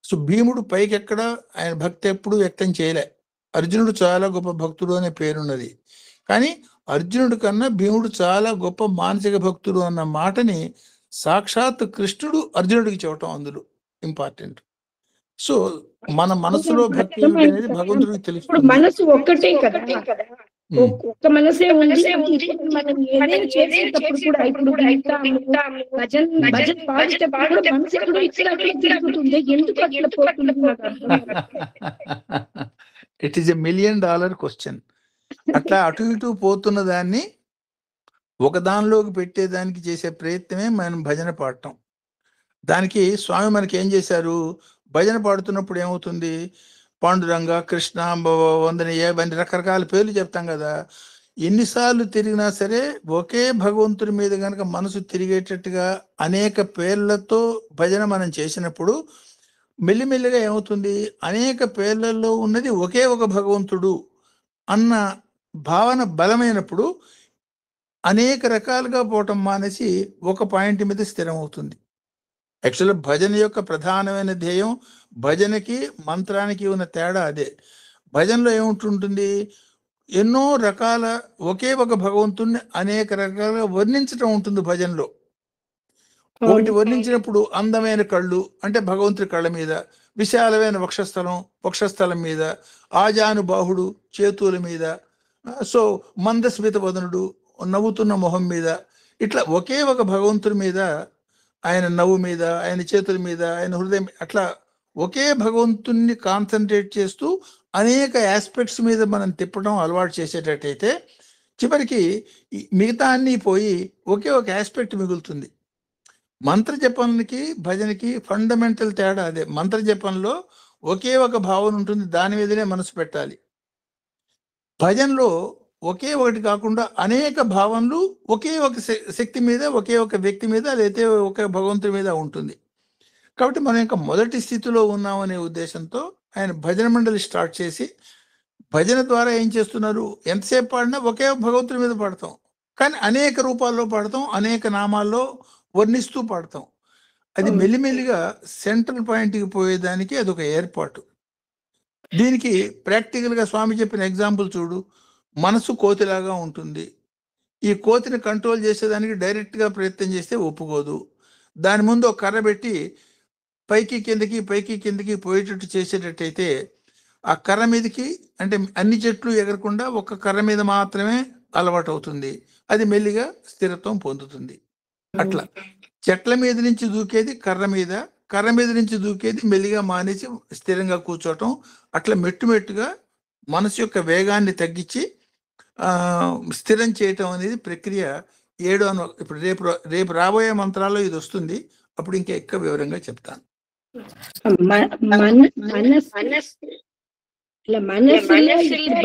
సో భీముడు పైకెక్కడ ఆయన భక్తి ఎప్పుడు వ్యక్తం చేయలే. అర్జునుడు చాలా గొప్ప భక్తుడు అనే పేరున్నది, కానీ అర్జునుడి కన్నా భీముడు చాలా గొప్ప మానసిక భక్తుడు అన్న మాటని సాక్షాత్ కృష్ణుడు అర్జునుడికి చెప్పటం అందులో ఇంపార్టెంట్. సో మన మనసులో భక్తి అనేది భగవంతుడికి తెలుసు. ఇప్పుడు మనసు ఒక్కటే కదా, ఒక్క మనసే ఉంది. మనం ఏదైనా చేసేటప్పుడు కూడా ఇప్పుడు భజన పాడేటప్పుడు కూడా మనసు ఎప్పుడు ఇక్కడ తిరుగుతుంది, ఎందుకు అట్లా పోతుంది నాకు అర్థం కాదు. It is $1 million question. అట్లా అటు ఇటు పోతున్న దాన్ని ఒక దానిలోకి పెట్టేదానికి చేసే ప్రయత్నమే మనం భజన పాడటం. దానికి స్వామి మనకి ఏం చేశారు, భజన పాడుతున్నప్పుడు ఏమవుతుంది, పాండురంగ, కృష్ణ, వందనీయ అని రకరకాల పేర్లు చెప్తాం కదా. ఎన్నిసార్లు తిరిగినా సరే ఒకే భగవంతుడి మీద కనుక మనసు తిరిగేటట్టుగా అనేక పేర్లతో భజన మనం చేసినప్పుడు మెల్లిమెల్లిగా ఏమవుతుంది, అనేక పేర్లలో ఉన్నది ఒకే ఒక భగవంతుడు అన్న భావన బలమైనప్పుడు అనేక రకాలుగా పోవటం మానేసి ఒక పాయింట్ మీద స్థిరం అవుతుంది. యాక్చువల్గా భజన యొక్క ప్రధానమైన ధ్యేయం, భజనకి మంత్రానికి ఉన్న తేడా అదే. భజనలో ఏముంటుంటుంది, ఎన్నో రకాల ఒకే ఒక భగవంతుణ్ణి అనేక రకాలుగా వర్ణించటం ఉంటుంది భజనలో. ఒకటి వర్ణించినప్పుడు అందమైన కళ్ళు అంటే భగవంతుడి కళ్ళ మీద, విశాలమైన వక్షస్థలం మీద, ఆజానుబాహుడు చేతుల మీద, సో మందస్మిత వదనుడు నవ్వుతున్న మొహం మీద, ఇట్లా ఒకే ఒక భగవంతుడి మీద, ఆయన నవ్వు మీద, ఆయన చేతుల మీద, ఆయన హృదయం, అట్లా ఒకే భగవంతుణ్ణి కాన్సన్ట్రేట్ చేస్తూ అనేక ఆస్పెక్ట్స్ మీద మనం తిప్పడం అలవాటు చేసేటట్టయితే చివరికి మిగతా అన్నీ పోయి ఒకే ఒక ఆస్పెక్ట్ మిగులుతుంది. మంత్ర జపానికి భజనకి ఫండమెంటల్ తేడా అదే. మంత్ర జపంలో ఒకే ఒక భావన ఉంటుంది, దాని మీదనే మనసు పెట్టాలి. భజనలో ఒకే ఒకటి కాకుండా అనేక భావనలు ఒకే ఒక శక్తి మీద, ఒకే ఒక వ్యక్తి మీద, లేకపోతే ఒక భగవంతుడి మీద ఉంటుంది. కాబట్టి మనం ఇంకా మొదటి స్థితిలో ఉన్నామనే ఉద్దేశంతో ఆయన భజన మండలి స్టార్ట్ చేసి భజన ద్వారా ఏం చేస్తున్నారు, ఎంతసేపు పాడినా ఒకే భగవంతుడి మీద పాడతాం, కానీ అనేక రూపాల్లో పాడతాం, అనేక నామాల్లో వర్ణిస్తూ పాడతాం. అది మెల్లిమెల్లిగా సెంట్రల్ పాయింట్కి పోయేదానికి అదొక ఏర్పాటు. దీనికి ప్రాక్టికల్గా స్వామి చెప్పిన ఎగ్జాంపుల్ చూడు. మనసు కోతిలాగా ఉంటుంది. ఈ కోతిని కంట్రోల్ చేసేదానికి డైరెక్ట్గా ప్రయత్నం చేస్తే ఒప్పుకోదు. దాని ముందు ఒక కర్ర పెట్టి పైకి కిందకి పోయేటట్టు చేసేటట్టయితే ఆ కర్ర మీదకి, అంటే అన్ని చెట్లు ఎగరకుండా ఒక కర్ర మీద మాత్రమే అలవాటు అవుతుంది. అది మెల్లిగా స్థిరత్వం పొందుతుంది. అట్లా చెట్ల మీద నుంచి దూకేది కర్ర మీద నుంచి దూకేది మెల్లిగా మానేసి స్థిరంగా కూర్చోవటం. అట్లా మెట్టుగా మనసు యొక్క వేగాన్ని తగ్గించి స్థిరం చేయటం అనేది ప్రక్రియ 7 ఇప్పుడు రేపు రాబోయే మంత్రాల్లో ఇది వస్తుంది. అప్పుడు ఇంకా ఎక్కువ వివరంగా చెప్తాను.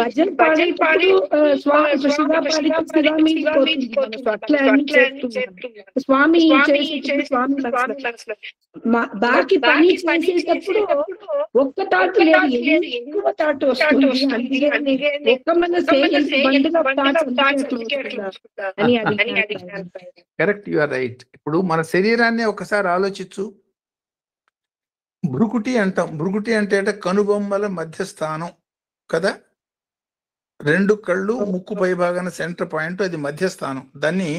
భజన పాడేటప్పుడు స్వామి బాకి పని చేసేటప్పుడు ఒక్క తాటు లేదు, ఎక్కువ తాటు వస్తుంది. ఒక్క మనసే కరెక్ట్, యు ఆర్ రైట్. ఇప్పుడు మన శరీరాన్ని ఒకసారి ఆలోచించు. భృకుటి అంటాం. భృకుటి అంటే కనుబొమ్మల మధ్యస్థానం కదా. 2 కళ్ళు, ముక్కు పై భాగాన సెంటర్ పాయింట్, అది మధ్యస్థానం. దాన్ని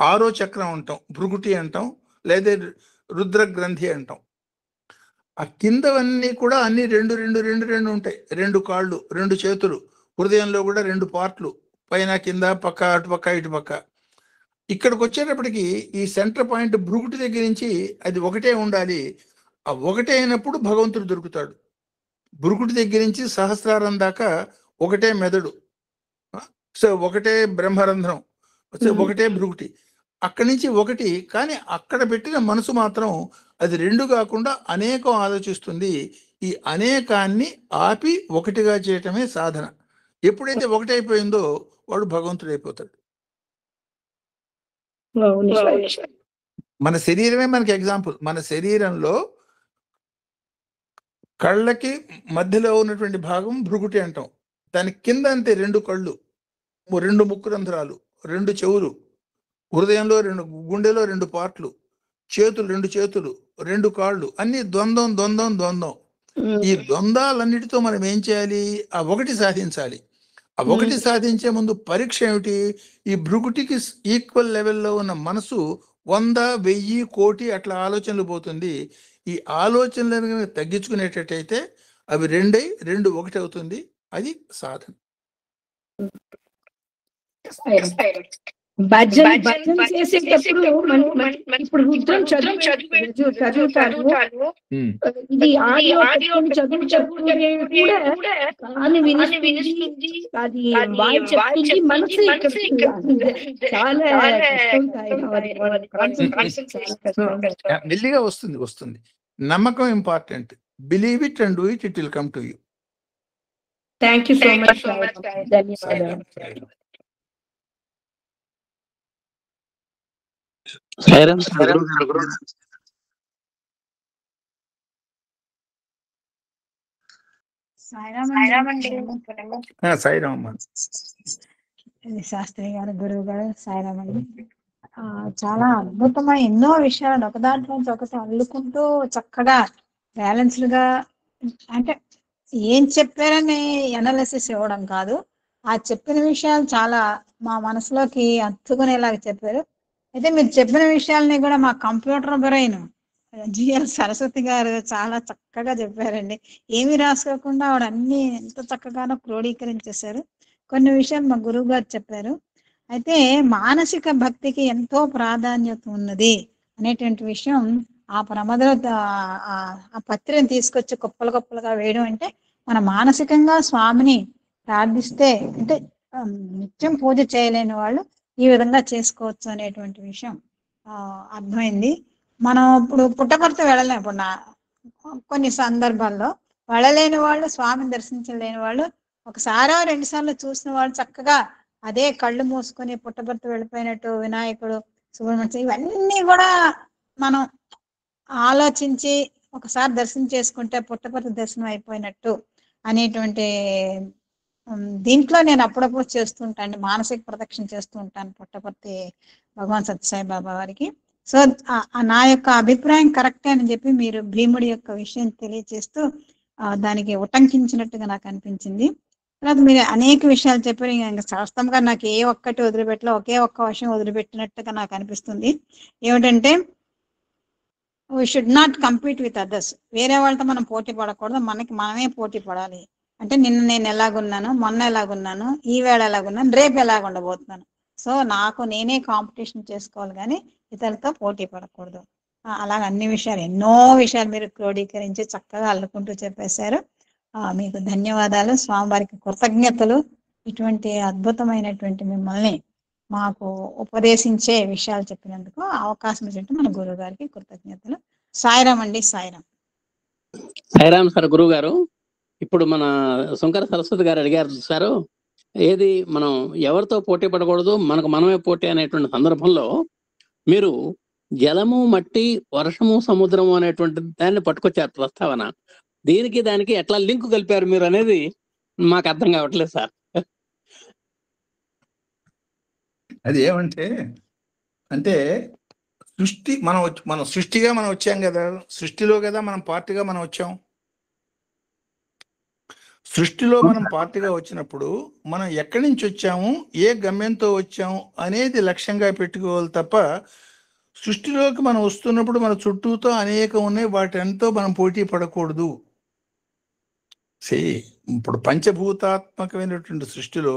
6వ చక్రం అంటాం, భృకుటి అంటాం, లేదా రుద్ర గ్రంథి అంటాం. ఆ కిందవన్నీ కూడా అన్ని 2 ఉంటాయి. 2 కాళ్ళు, 2 చేతులు, హృదయంలో కూడా 2 పార్ట్లు, పైన కింద పక్క అటుపక్క ఇటుపక్క. ఇక్కడికి వచ్చేటప్పటికి ఈ సెంటర్ పాయింట్ భృగుటి దగ్గర నుంచి అది ఒకటే ఉండాలి. ఆ ఒకటే అయినప్పుడు భగవంతుడు దొరుకుతాడు. భృగుటి దగ్గర నుంచి సహస్రారం దాకా ఒకటే మెదడు, సో ఒకటే బ్రహ్మరంధ్రం, సో ఒకటే భృగుటి. అక్కడి నుంచి ఒకటి, కానీ అక్కడ పెట్టిన మనసు మాత్రం అది రెండు కాకుండా అనేకం ఆలోచిస్తుంది. ఈ అనేకాన్ని ఆపి ఒకటిగా చేయటమే సాధన. ఎప్పుడైతే ఒకటైపోయిందో వాడు భగవంతుడు అయిపోతాడు. మన శరీరమే మనకి ఎగ్జాంపుల్. మన శరీరంలో కళ్ళకి మధ్యలో ఉన్నటువంటి భాగం భృగుటి అంటాం. దాని కింద అంతే 2 కళ్ళు, 2 ముక్కు రంధ్రాలు, 2 చెవులు, హృదయంలో 2, గుండెలో 2 పార్ట్లు, చేతులు 2 చేతులు, 2 కాళ్ళు, అన్ని ద్వంద్వం ద్వంద్వం ద్వంద్వం. ఈ ద్వంద్వాలన్నిటితో మనం ఏం చేయాలి? ఆ ఒకటి సాధించాలి. ఆ ఒకటి సాధించే ముందు పరీక్ష ఏమిటి? ఈ భృగుటికి ఈక్వల్ లెవెల్లో ఉన్న మనసు 100, 1000, కోటి అట్లా ఆలోచనలు పోతుంది. ఈ ఆలోచనలను తగ్గించుకునేటట్టయితే అవి 2 అయి 2 ఒకటి అవుతుంది. అది సాధన. భజన చేసేటప్పుడు ఇప్పుడు రుద్రం చదువుతారు. ఇది ఆడియో చదువుతుంటే కూడా కాని వినిస్తుంది, అది వాయి చెప్తుంది, మనసు చాలా మెల్లిగా వస్తుంది. నమ్మకం important. Believe it and do it, it will come to you. Thank you so much. ధన్యవాదాలు. సాయిరామ్ శాస్త్రి గారు, గురువు గారు, సాయిరామ్ అండి. చాలా అద్భుతమైన ఎన్నో విషయాలను ఒక దాంట్లోంచి ఒకటి అల్లుకుంటూ చక్కగా బ్యాలెన్స్డ్ గా, అంటే ఏం చెప్పారని ఎనాలిసిస్ ఇవ్వడం కాదు, ఆ చెప్పిన విషయాలు చాలా మా మనసులోకి అత్తుకునేలాగా చెప్పారు. అయితే మీరు చెప్పిన విషయాలని కూడా మా కంప్యూటర్ బ్రెయిన్ జిఎల్ సరస్వతి గారు చాలా చక్కగా చెప్పారండి. ఏమి రాసుకోకుండా ఆవిడ అన్ని ఎంత చక్కగానో క్రోడీకరించేశారు. కొన్ని విషయాలు మా గురువు గారు చెప్పారు. అయితే మానసిక భక్తికి ఎంతో ప్రాధాన్యత ఉన్నది అనేటువంటి విషయం ఆ ప్రమదలో ఆ పత్రిని తీసుకొచ్చి కుప్పలుగా వేయడం అంటే మన మానసికంగా స్వామిని ప్రార్థిస్తే, అంటే నిత్యం పూజ చేయలేని వాళ్ళు ఈ విధంగా చేసుకోవచ్చు అనేటువంటి విషయం అర్థమైంది. మనం ఇప్పుడు పుట్టపర్తి వెళ్ళలేము. ఇప్పుడు కొన్ని సందర్భాల్లో వెళ్ళలేని వాళ్ళు, స్వామిని దర్శించలేని వాళ్ళు, ఒకసారో 2 సార్లు చూసిన వాళ్ళు చక్కగా అదే కళ్ళు మూసుకొని పుట్టపర్తి వెళ్ళిపోయినట్టు, వినాయకుడు, సుబ్రహ్మణ్యం, ఇవన్నీ కూడా మనం ఆలోచించి ఒకసారి దర్శనం చేసుకుంటే పుట్టపర్తి దర్శనం అయిపోయినట్టు అనేటువంటి దీంట్లో నేను అప్పుడప్పుడు చేస్తుంటాను, మానసిక ప్రదక్షిణ చేస్తూ ఉంటాను పుట్టపర్తి భగవాన్ సత్యసాయి బాబా వారికి. సో నా యొక్క అభిప్రాయం కరెక్టే అని చెప్పి మీరు భీముడి యొక్క విషయం తెలియజేస్తూ దానికి ఉటంకించినట్టుగా నాకు అనిపించింది. తర్వాత మీరు అనేక విషయాలు చెప్పారు. ఇంకా శాస్త్రంగా నాకు ఏ ఒక్కటి వదిలిపెట్టలో ఒకే ఒక్క విషయం వదిలిపెట్టినట్టుగా నాకు అనిపిస్తుంది. ఏమిటంటే we should not compete with others. వేరే వాళ్ళతో మనం పోటీ పడకూడదు, మనకి మనమే పోటీ పడాలి. అంటే నిన్న నేను ఎలాగున్నాను, మొన్న ఎలాగున్నాను, ఈ వేళ ఎలాగున్నాను, రేపు ఎలాగ ఉండబోతున్నాను. సో నాకు నేనే కాంపిటీషన్ చేసుకోవాలి కానీ ఇతరులతో పోటీ పడకూడదు. అలాగ అన్ని విషయాలు, ఎన్నో విషయాలు మీరు క్రోడీకరించి చక్కగా అల్లుకుంటూ చెప్పేశారు. మీకు ధన్యవాదాలు, స్వామివారికి కృతజ్ఞతలు. ఇటువంటి అద్భుతమైనటువంటి మిమ్మల్ని మాకు ఉపదేశించే విషయాలు చెప్పినందుకు అవకాశం ఇచ్చినట్టు మన గురువు గారికి కృతజ్ఞతలు. సాయిరామ్ అండి. సాయిరామ్ సార్. గురువు గారు, ఇప్పుడు మన శంకర సరస్వతి గారు అడిగారు సారు, ఏది మనం ఎవరితో పోటీ పడకూడదు, మనకు మనమే పోటీ అనేటువంటి సందర్భంలో మీరు జలము, మట్టి, వర్షము, సముద్రము అనేటువంటి దాన్ని పట్టుకొచ్చారు ప్రస్తావన. దీనికి దానికి ఎట్లా లింక్ కలిపారు మీరు అనేది మాకు అర్థం కావట్లేదు సార్. అది ఏమంటే అంటే సృష్టి మనం సృష్టిగా మనం వచ్చాం కదా, సృష్టిలో కదా మనం పార్టీగా మనం వచ్చాం. సృష్టిలో మనం పార్టీగా వచ్చినప్పుడు మనం ఎక్కడి నుంచి వచ్చాము, ఏ గమ్యంతో వచ్చాము అనేది లక్ష్యంగా పెట్టుకోవాలి తప్ప సృష్టిలోకి మనం వస్తున్నప్పుడు మన చుట్టూతో అనేకం ఉన్నాయి, వాటితో మనం పోటీ పడకూడదు. ఇప్పుడు పంచభూతాత్మకమైనటువంటి సృష్టిలో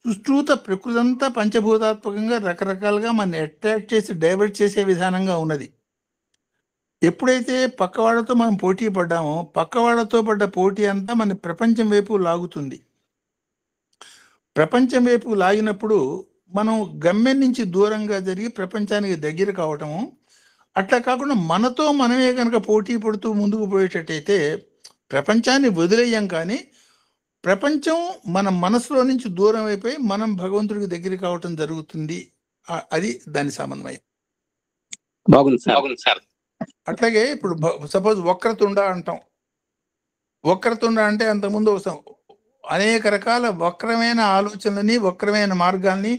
సుష్ఠూత ప్రకృతి అంతా పంచభూతాత్మకంగా రకరకాలుగా మన అట్రాక్ట్ చేసి డైవర్ట్ చేసే విధానంగా ఉన్నది. ఎప్పుడైతే పక్కవాళ్ళతో మనం పోటీ పడ్డామో పక్కవాళ్ళతో పడ్డ పోటీ అంతా మన ప్రపంచం వైపు లాగుతుంది. ప్రపంచం వైపు లాగినప్పుడు మనం గమ్యం నుంచి దూరంగా జరిగి ప్రపంచానికి దగ్గర కావటము, అట్లా కాకుండా మనతో మనమే కనుక పోటీ పడుతూ ముందుకు పోయేటట్టయితే ప్రపంచాన్ని వదిలేయం, కానీ ప్రపంచం మన మనసులో నుంచి దూరం అయిపోయి మనం భగవంతుడికి దగ్గర కావటం జరుగుతుంది. అది దాని సమన్వయం. బాగుంది సార్. అట్లాగే ఇప్పుడు సపోజ్ వక్రతుండ అంటాం. వక్రతుండ అంటే అంతకుముందు అనేక రకాల వక్రమైన ఆలోచనలని, వక్రమైన మార్గాల్ని,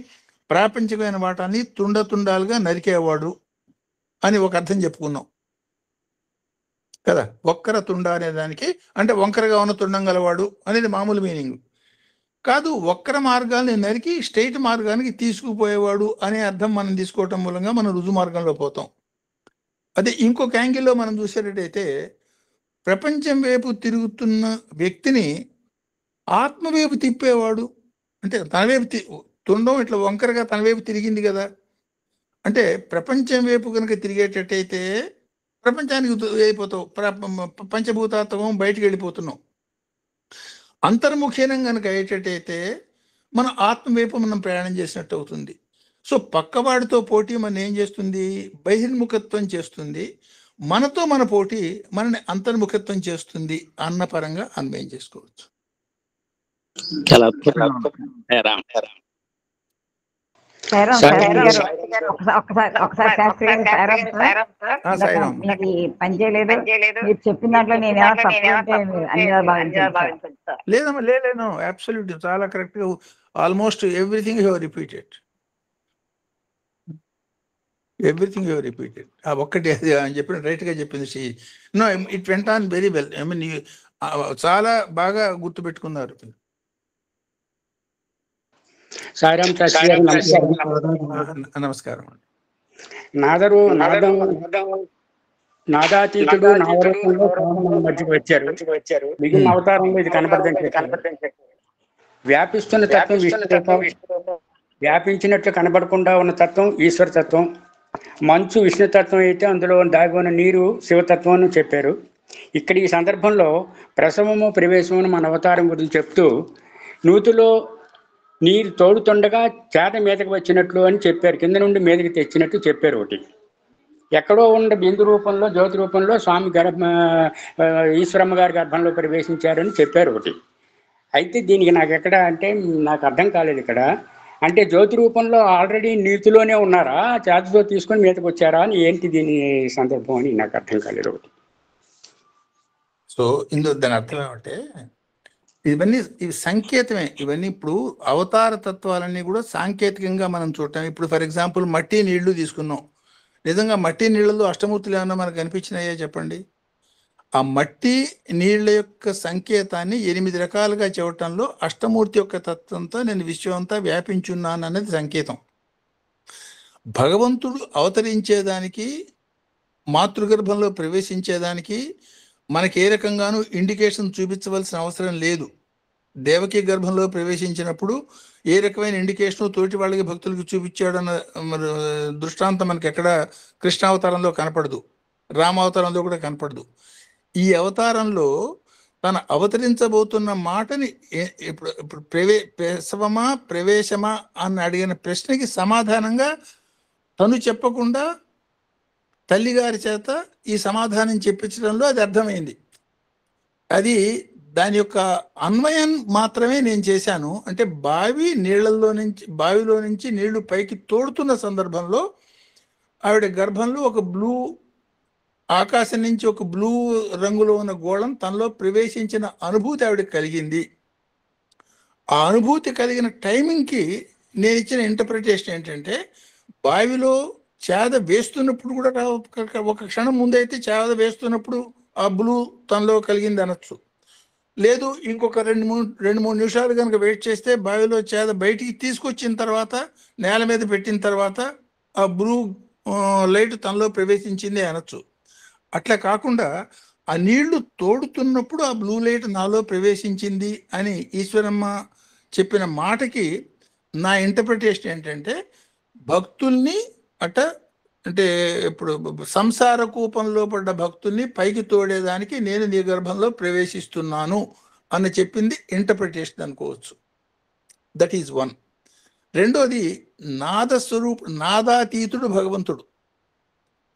ప్రాపంచికమైన వాటాన్ని తుండాలుగా నరికేవాడు అని ఒక అర్థం చెప్పుకున్నాం కదా. వక్ర తుండ అనే దానికి అంటే వంకరగా ఉన్న తుండం గలవాడు అనేది మామూలు మీనింగ్ కాదు. వక్ర మార్గాల్ని నరికి స్ట్రైట్ మార్గానికి తీసుకుపోయేవాడు అనే అర్థం మనం తీసుకోవటం మూలంగా మనం రుజు మార్గంలో పోతాం. అదే ఇంకొక యాంగిల్లో మనం చూసేటట్టయితే ప్రపంచం వైపు తిరుగుతున్న వ్యక్తిని ఆత్మ వైపు తిప్పేవాడు, అంటే తన వైపు తుండం ఇట్లా వంకరగా తన వైపు తిరిగింది కదా, అంటే ప్రపంచం వైపు కనుక తిరిగేటట్టయితే ప్రపంచానికి అయిపోతావు, పంచభూతాత్మకం బయటికి వెళ్ళిపోతున్నాం. అంతర్ముఖీనం కనుక అయ్యేటట్టయితే మనం ఆత్మ వైపు మనం ప్రయాణం చేసినట్టు అవుతుంది. సో పక్కవాడితో పోటీ మనం ఏం చేస్తుంది? బహిర్ముఖత్వం చేస్తుంది. మనతో మన పోటీ మనని అంతర్ముఖత్వం చేస్తుంది అన్న పరంగా అన్వయం చేసుకోవచ్చు. చాలా ఒకసారి శాస్త్రి గారు మీకు పని చేయలేదు మీరు చెప్పిన దాంట్లో నేను లేదమ్మా, లేదు, అబ్సల్యూట్లీ చాలా కరెక్ట్ గా almost everything you have repeated. ఒక్కటి అది అని చెప్పిన రైట్ గా చెప్పింది. No, it went on very well. I mean చాలా బాగా గుర్తుపెట్టుకున్నారు. నమస్కారం. నాదాతీతుడు నాదరూపంలో మధ్యకి వచ్చారు. మిగిలిన అవతారంలో ఇది కనపడదని వ్యాపిస్తున్న తత్వం విష్ణుతత్వం, వ్యాపించినట్లు కనబడకుండా ఉన్న తత్వం ఈశ్వర తత్వం. మంచు విష్ణుతత్వం అయితే అందులో దాగి ఉన్న నీరు శివతత్వం అని చెప్పారు. ఇక్కడ ఈ సందర్భంలో ప్రసవము ప్రవేశము మన అవతారం గురించి చెప్తూ నూతిలో నీరు తోడుతుండగా చేత మీదకి వచ్చినట్లు అని చెప్పారు, కింద నుండి మీదకి తెచ్చినట్టు చెప్పారు. ఒకటి ఎక్కడో ఉన్న బిందు రూపంలో జ్యోతి రూపంలో స్వామి ఈశ్వరమ్మ గారి గర్భంలో ప్రవేశించారని చెప్పారు ఒకటి. అయితే దీనికి నాకు ఎక్కడ అంటే నాకు అర్థం కాలేదు ఇక్కడ. అంటే జ్యోతి రూపంలో ఆల్రెడీ నీతిలోనే ఉన్నారా, చేతితో తీసుకొని మీదకి వచ్చారా అని ఏంటి దీని సందర్భం అని నాకు అర్థం కాలేదు ఒకటి. సో ఇందులో దాని అర్థం ఏమంటే ఇవి సంకేతమే. ఇవన్నీ ఇప్పుడు అవతార తత్వాలన్నీ కూడా సాంకేతికంగా మనం చూడటం. ఇప్పుడు ఫర్ ఎగ్జాంపుల్ మట్టి నీళ్లు తీసుకున్నాం. నిజంగా మట్టి నీళ్ళలో అష్టమూర్తులు ఏమన్నా మనకు కనిపించినాయో చెప్పండి. ఆ మట్టి నీళ్ల యొక్క సంకేతాన్ని 8 రకాలుగా చెప్పటంలో అష్టమూర్తి యొక్క తత్వంతో నేను విశ్వం అంతా వ్యాపించున్నాను అనేది సంకేతం. భగవంతుడు అవతరించేదానికి, మాతృగర్భంలో ప్రవేశించేదానికి మనకి ఏ రకంగానూ ఇండికేషన్ చూపించవలసిన అవసరం లేదు. దేవకీ గర్భంలో ప్రవేశించినప్పుడు ఏ రకమైన ఇండికేషన్ తోటి వాళ్ళకి భక్తులకు చూపించాడన్న దృష్టాంతం మనకి ఎక్కడ కృష్ణావతారంలో కనపడదు, రామావతారంలో కూడా కనపడదు. ఈ అవతారంలో తను అవతరించబోతున్న మాటని ఇప్పుడు ప్రసవమా ప్రవేశమా అని అడిగిన ప్రశ్నకి సమాధానంగా తను చెప్పకుండా తల్లిగారి చేత ఈ సమాధానం చెప్పించడంలో అది అర్థమైంది. అది దాని యొక్క అన్వయం మాత్రమే నేను చేశాను. అంటే బావిలో నుంచి నీళ్లు పైకి తోడుతున్న సందర్భంలో ఆవిడ గర్భంలో ఒక బ్లూ, ఆకాశం నుంచి ఒక బ్లూ రంగులో ఉన్న గోళం తనలో ప్రవేశించిన అనుభూతి ఆవిడకి కలిగింది. ఆ అనుభూతి కలిగిన టైమింగ్కి నేను ఇచ్చిన ఇంటర్ప్రిటేషన్ ఏంటంటే, బావిలో చేద వేస్తున్నప్పుడు కూడా ఒక క్షణం ముందైతే చేద వేస్తున్నప్పుడు ఆ బ్లూ తనలో కలిగింది అనొచ్చు. లేదు ఇంకొక 2-3 నిమిషాలు కనుక వెయిట్ చేస్తే బావిలో చేద బయటికి తీసుకొచ్చిన తర్వాత నేల మీద పెట్టిన తర్వాత ఆ బ్లూ లైట్ తనలో ప్రవేశించింది అనొచ్చు. అట్లా కాకుండా ఆ నీళ్లు తోడుతున్నప్పుడు ఆ బ్లూ లైట్ నాలో ప్రవేశించింది అని ఈశ్వరమ్మ చెప్పిన మాటకి నా ఇంటర్ప్రిటేషన్ ఏంటంటే భక్తుల్ని అంటే ఇప్పుడు సంసార కూపంలో పడ్డ భక్తుల్ని పైకి తోడేదానికి నేను నీ గర్భంలో ప్రవేశిస్తున్నాను అని చెప్పింది ఇంటర్ప్రిటేషన్ అనుకోవచ్చు. That is one. రెండోది నాదాతీతుడు భగవంతుడు.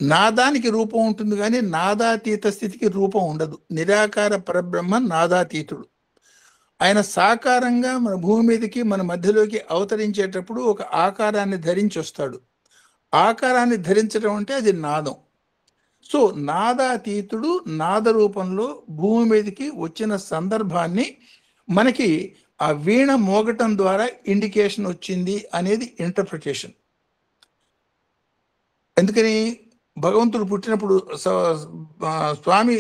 నాదానికి రూపం ఉంటుంది కానీ నాదాతీత స్థితికి రూపం ఉండదు. నిరాకార పరబ్రహ్మ నాదాతీతుడు. ఆయన సాకారంగా మన భూమి మీదకి మన మధ్యలోకి అవతరించేటప్పుడు ఒక ఆకారాన్ని ధరించి వస్తాడు. ఆకారాన్ని ధరించడం అంటే అది నాదం. సో నాదాతీతుడు నాద రూపంలో భూమి మీదకి వచ్చిన సందర్భాన్ని మనకి ఆ వీణ మోగటం ద్వారా ఇండికేషన్ వచ్చింది అనేది ఇంటర్ప్రిటేషన్. ఎందుకని భగవంతుడు పుట్టినప్పుడు స్వామి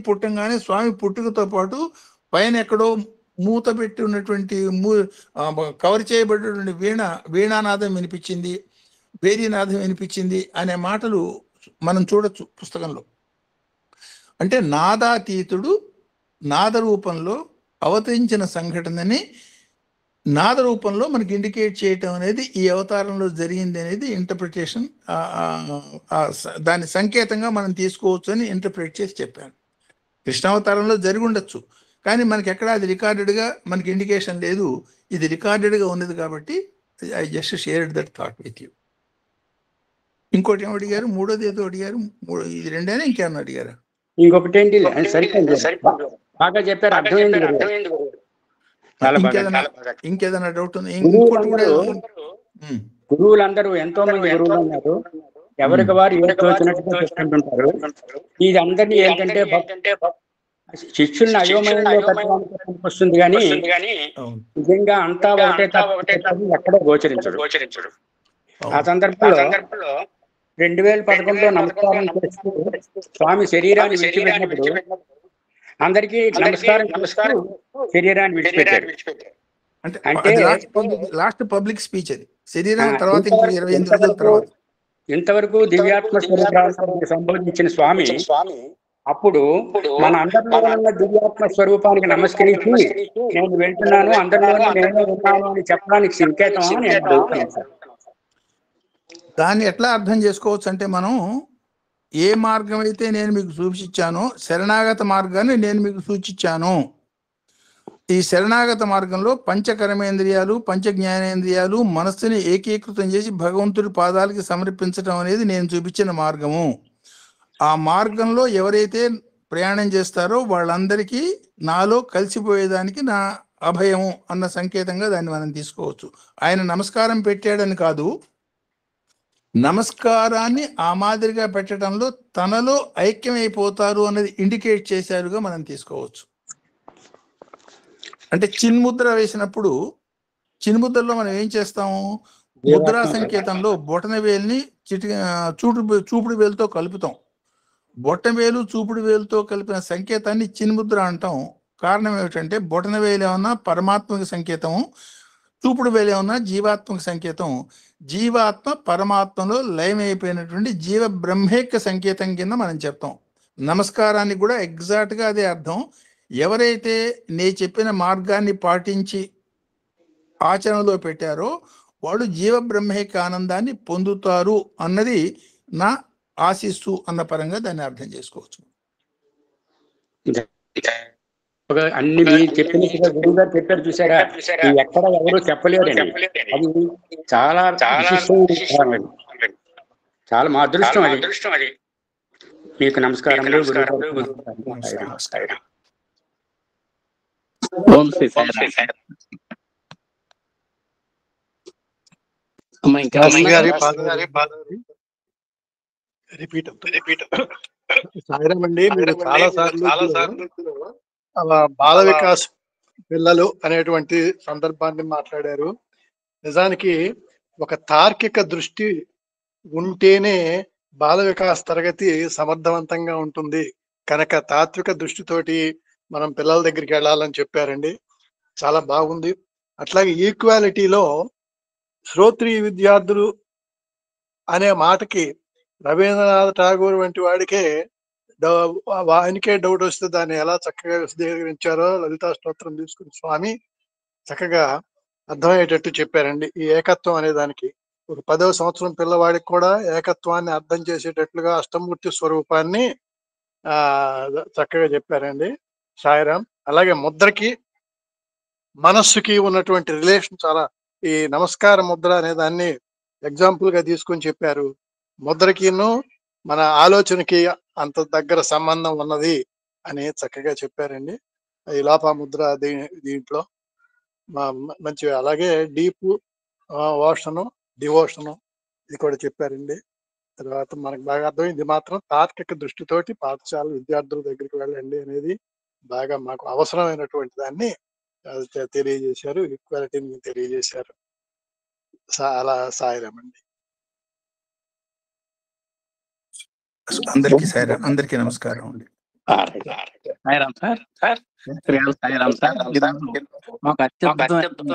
పుట్టంగానే స్వామి పుట్టుకతో పాటు పైన ఎక్కడో మూత పెట్టి ఉన్నటువంటి కవర్ చేయబడినటువంటి వీణానాదం వినిపించింది, వేరీనాదం వినిపించింది అనే మాటలు మనం చూడొచ్చు పుస్తకంలో. అంటే నాదాతీతుడు నాద రూపంలో అవతరించిన సంఘటనని నాద రూపంలో మనకి ఇండికేట్ చేయటం అనేది ఈ అవతారంలో జరిగింది అనేది ఇంటర్ప్రిటేషన్. దాని సంకేతంగా మనం తీసుకోవచ్చు అని ఇంటర్ప్రిట్ చేసి చెప్పాను. కృష్ణావతారంలో జరిగి ఉండొచ్చు, కానీ మనకి ఎక్కడ అది రికార్డెడ్గా మనకి ఇండికేషన్ లేదు. ఇది రికార్డెడ్గా ఉన్నది కాబట్టి I just shared that thought with you. ఇంకోటి ఏమో అడిగారు, మూడోది ఏదో అడిగారు. ఇది రెండైనా ఇంకేమన్నా అడిగారా? ఇంకొకటి ఏంటి, బాగా చెప్పారు, అర్థమైంది. ఇంకేదైనా డౌట్ ఉంది? ఇంకోటి కూడా గురువులందరూ ఎంతో మంది గురువులు ఉన్నారు, ఎవరికి వారు వచ్చినట్టుగా చెప్తుంటారు. ఇది అందరినీ ఏంటంటే శిష్యుల్ని అయోమయంలో పెట్టడానికి వస్తుంది కానీ నిజంగా అంతా ఒకటే ఎక్కడో గోచరించడు. ఆ సందర్భంలో 2011లో నమస్కారం చేస్తూ స్వామి శరీరాన్ని విడిచిపెట్టినప్పుడు అందరికీ నమస్కారం శరీరాన్ని విడిచిపెట్టారు. అంటే లాస్ట్ పబ్లిక్ స్పీచ్ అది. శరీరం తర్వాత 28 రోజుల తర్వాత ఇంతవరకు దివ్యాత్మ స్వరూపానికి సంబోధించిన స్వామి అప్పుడు మన అందరిలో ఉన్న దివ్యాత్మ స్వరూపానికి నమస్కరించి నేను వెళ్తున్నాను, అందరిలోనే నేను ఉన్నాను అని చెప్పడానికి సంకేతం అని నేను అడుగుతాను సార్. దాన్ని ఎట్లా అర్థం చేసుకోవచ్చు అంటే, మనం ఏ మార్గం అయితే నేను మీకు సూచించానో శరణాగత మార్గాన్ని నేను మీకు సూచించాను. ఈ శరణాగత మార్గంలో పంచకర్మేంద్రియాలు పంచ జ్ఞానేంద్రియాలు మనస్సుని ఏకీకృతం చేసి భగవంతుడి పాదాలకి సమర్పించడం అనేది నేను చూపించిన మార్గము. ఆ మార్గంలో ఎవరైతే ప్రయాణం చేస్తారో వాళ్ళందరికీ నాలో కలిసిపోయేదానికి నా అభయము అన్న సంకేతంగా దాన్ని మనం తీసుకోవచ్చు. ఆయన నమస్కారం పెట్టాడని కాదు, నమస్కారాన్ని ఆ మాదిరిగా పెట్టడంలో తనలో ఐక్యమైపోతారు అనేది ఇండికేట్ చేశారుగా మనం తీసుకోవచ్చు. అంటే చిన్ముద్ర వేసినప్పుడు చిన్ముద్రలో మనం ఏం చేస్తాము, ముద్రా సంకేతంలో బొటన వేలుని చూపుడు వేలుతో కలుపుతాం. బొటన వేలు చూపుడు వేలుతో కలిపిన సంకేతాన్ని చిన్ముద్ర అంటాం. కారణం ఏమిటంటే బొటన వేలు ఏమన్నా పరమాత్మక సంకేతము, చూపుడు వేలు ఏమన్నా జీవాత్మక సంకేతం. జీవాత్మ పరమాత్మలో లయమైపోయినటువంటి జీవ బ్రహ్మైక్య సంకేతం కింద మనం చెప్తాం. నమస్కారానికి కూడా ఎగ్జాక్ట్గా అదే అర్థం. ఎవరైతే నేను చెప్పిన మార్గాన్ని పాటించి ఆచరణలో పెట్టారో వాళ్ళు జీవ బ్రహ్మైక్య ఆనందాన్ని పొందుతారు అన్నది నా ఆశిస్సు అన్న పరంగా దాన్ని అర్థం చేసుకోవచ్చు. అన్ని చెప్పినట్టుగా గురువు గారు చెప్పారు చూసారా, ఎక్కడ ఎవరు చెప్పలేరని. అది చాలా చాలా మా అదృష్టం అది. మీకు నమస్కారములు. సాయిరామ్ అండి, మీరు చాలా సార్లు బాల వికాస్ పిల్లలు అనేటువంటి సందర్భాన్ని మాట్లాడారు. నిజానికి ఒక తార్కిక దృష్టి ఉంటేనే బాల వికాస్ తరగతి సమర్థవంతంగా ఉంటుంది కనుక తాత్విక దృష్టితోటి మనం పిల్లల దగ్గరికి వెళ్ళాలని చెప్పారండి. చాలా బాగుంది. అట్లాగే ఈక్వాలిటీలో శ్రోత్రియ విద్యార్థులు అనే మాటకి రవీంద్రనాథ్ ఠాగూర్ వంటి వాడికే ఆయనకే డౌట్ వస్తే దాన్ని ఎలా చక్కగా విశదీకరించారో లలితా స్తోత్రం తీసుకుని స్వామి చక్కగా అర్థమయ్యేటట్టు చెప్పారండి. ఈ ఏకత్వం అనే దానికి ఒక 10వ సంవత్సరం పిల్లవాడికి కూడా ఏకత్వాన్ని అర్థం చేసేటట్లుగా అష్టమూర్తి స్వరూపాన్ని చక్కగా చెప్పారండి సాయిరాం. అలాగే ముద్రకి మనస్సుకి ఉన్నటువంటి రిలేషన్ చాలా, ఈ నమస్కార ముద్ర అనే దాన్ని ఎగ్జాంపుల్ గా తీసుకొని చెప్పారు. ముద్రకిను మన ఆలోచనకి అంత దగ్గర సంబంధం ఉన్నది అని చక్కగా చెప్పారండి. ఈ లోపముద్ర దీంట్లో మంచి, అలాగే డీప్ ఓషను డివోషను ఇది కూడా చెప్పారండి. తర్వాత మనకు బాగా అర్థమైంది మాత్రం తార్కిక దృష్టితోటి పాఠశాల విద్యార్థుల దగ్గరికి వెళ్ళండి అనేది బాగా మాకు అవసరమైనటువంటి దాన్ని తెలియజేశారు. ఈక్వాలిటీని తెలియజేశారు. అలా సాయిరామండి. అందరికీ సాయిరాం, అందరికీ నమస్కారం అండి. సాయిరాం సార్. సాయిరాం సార్. మాకు అత్యద్భుతమైన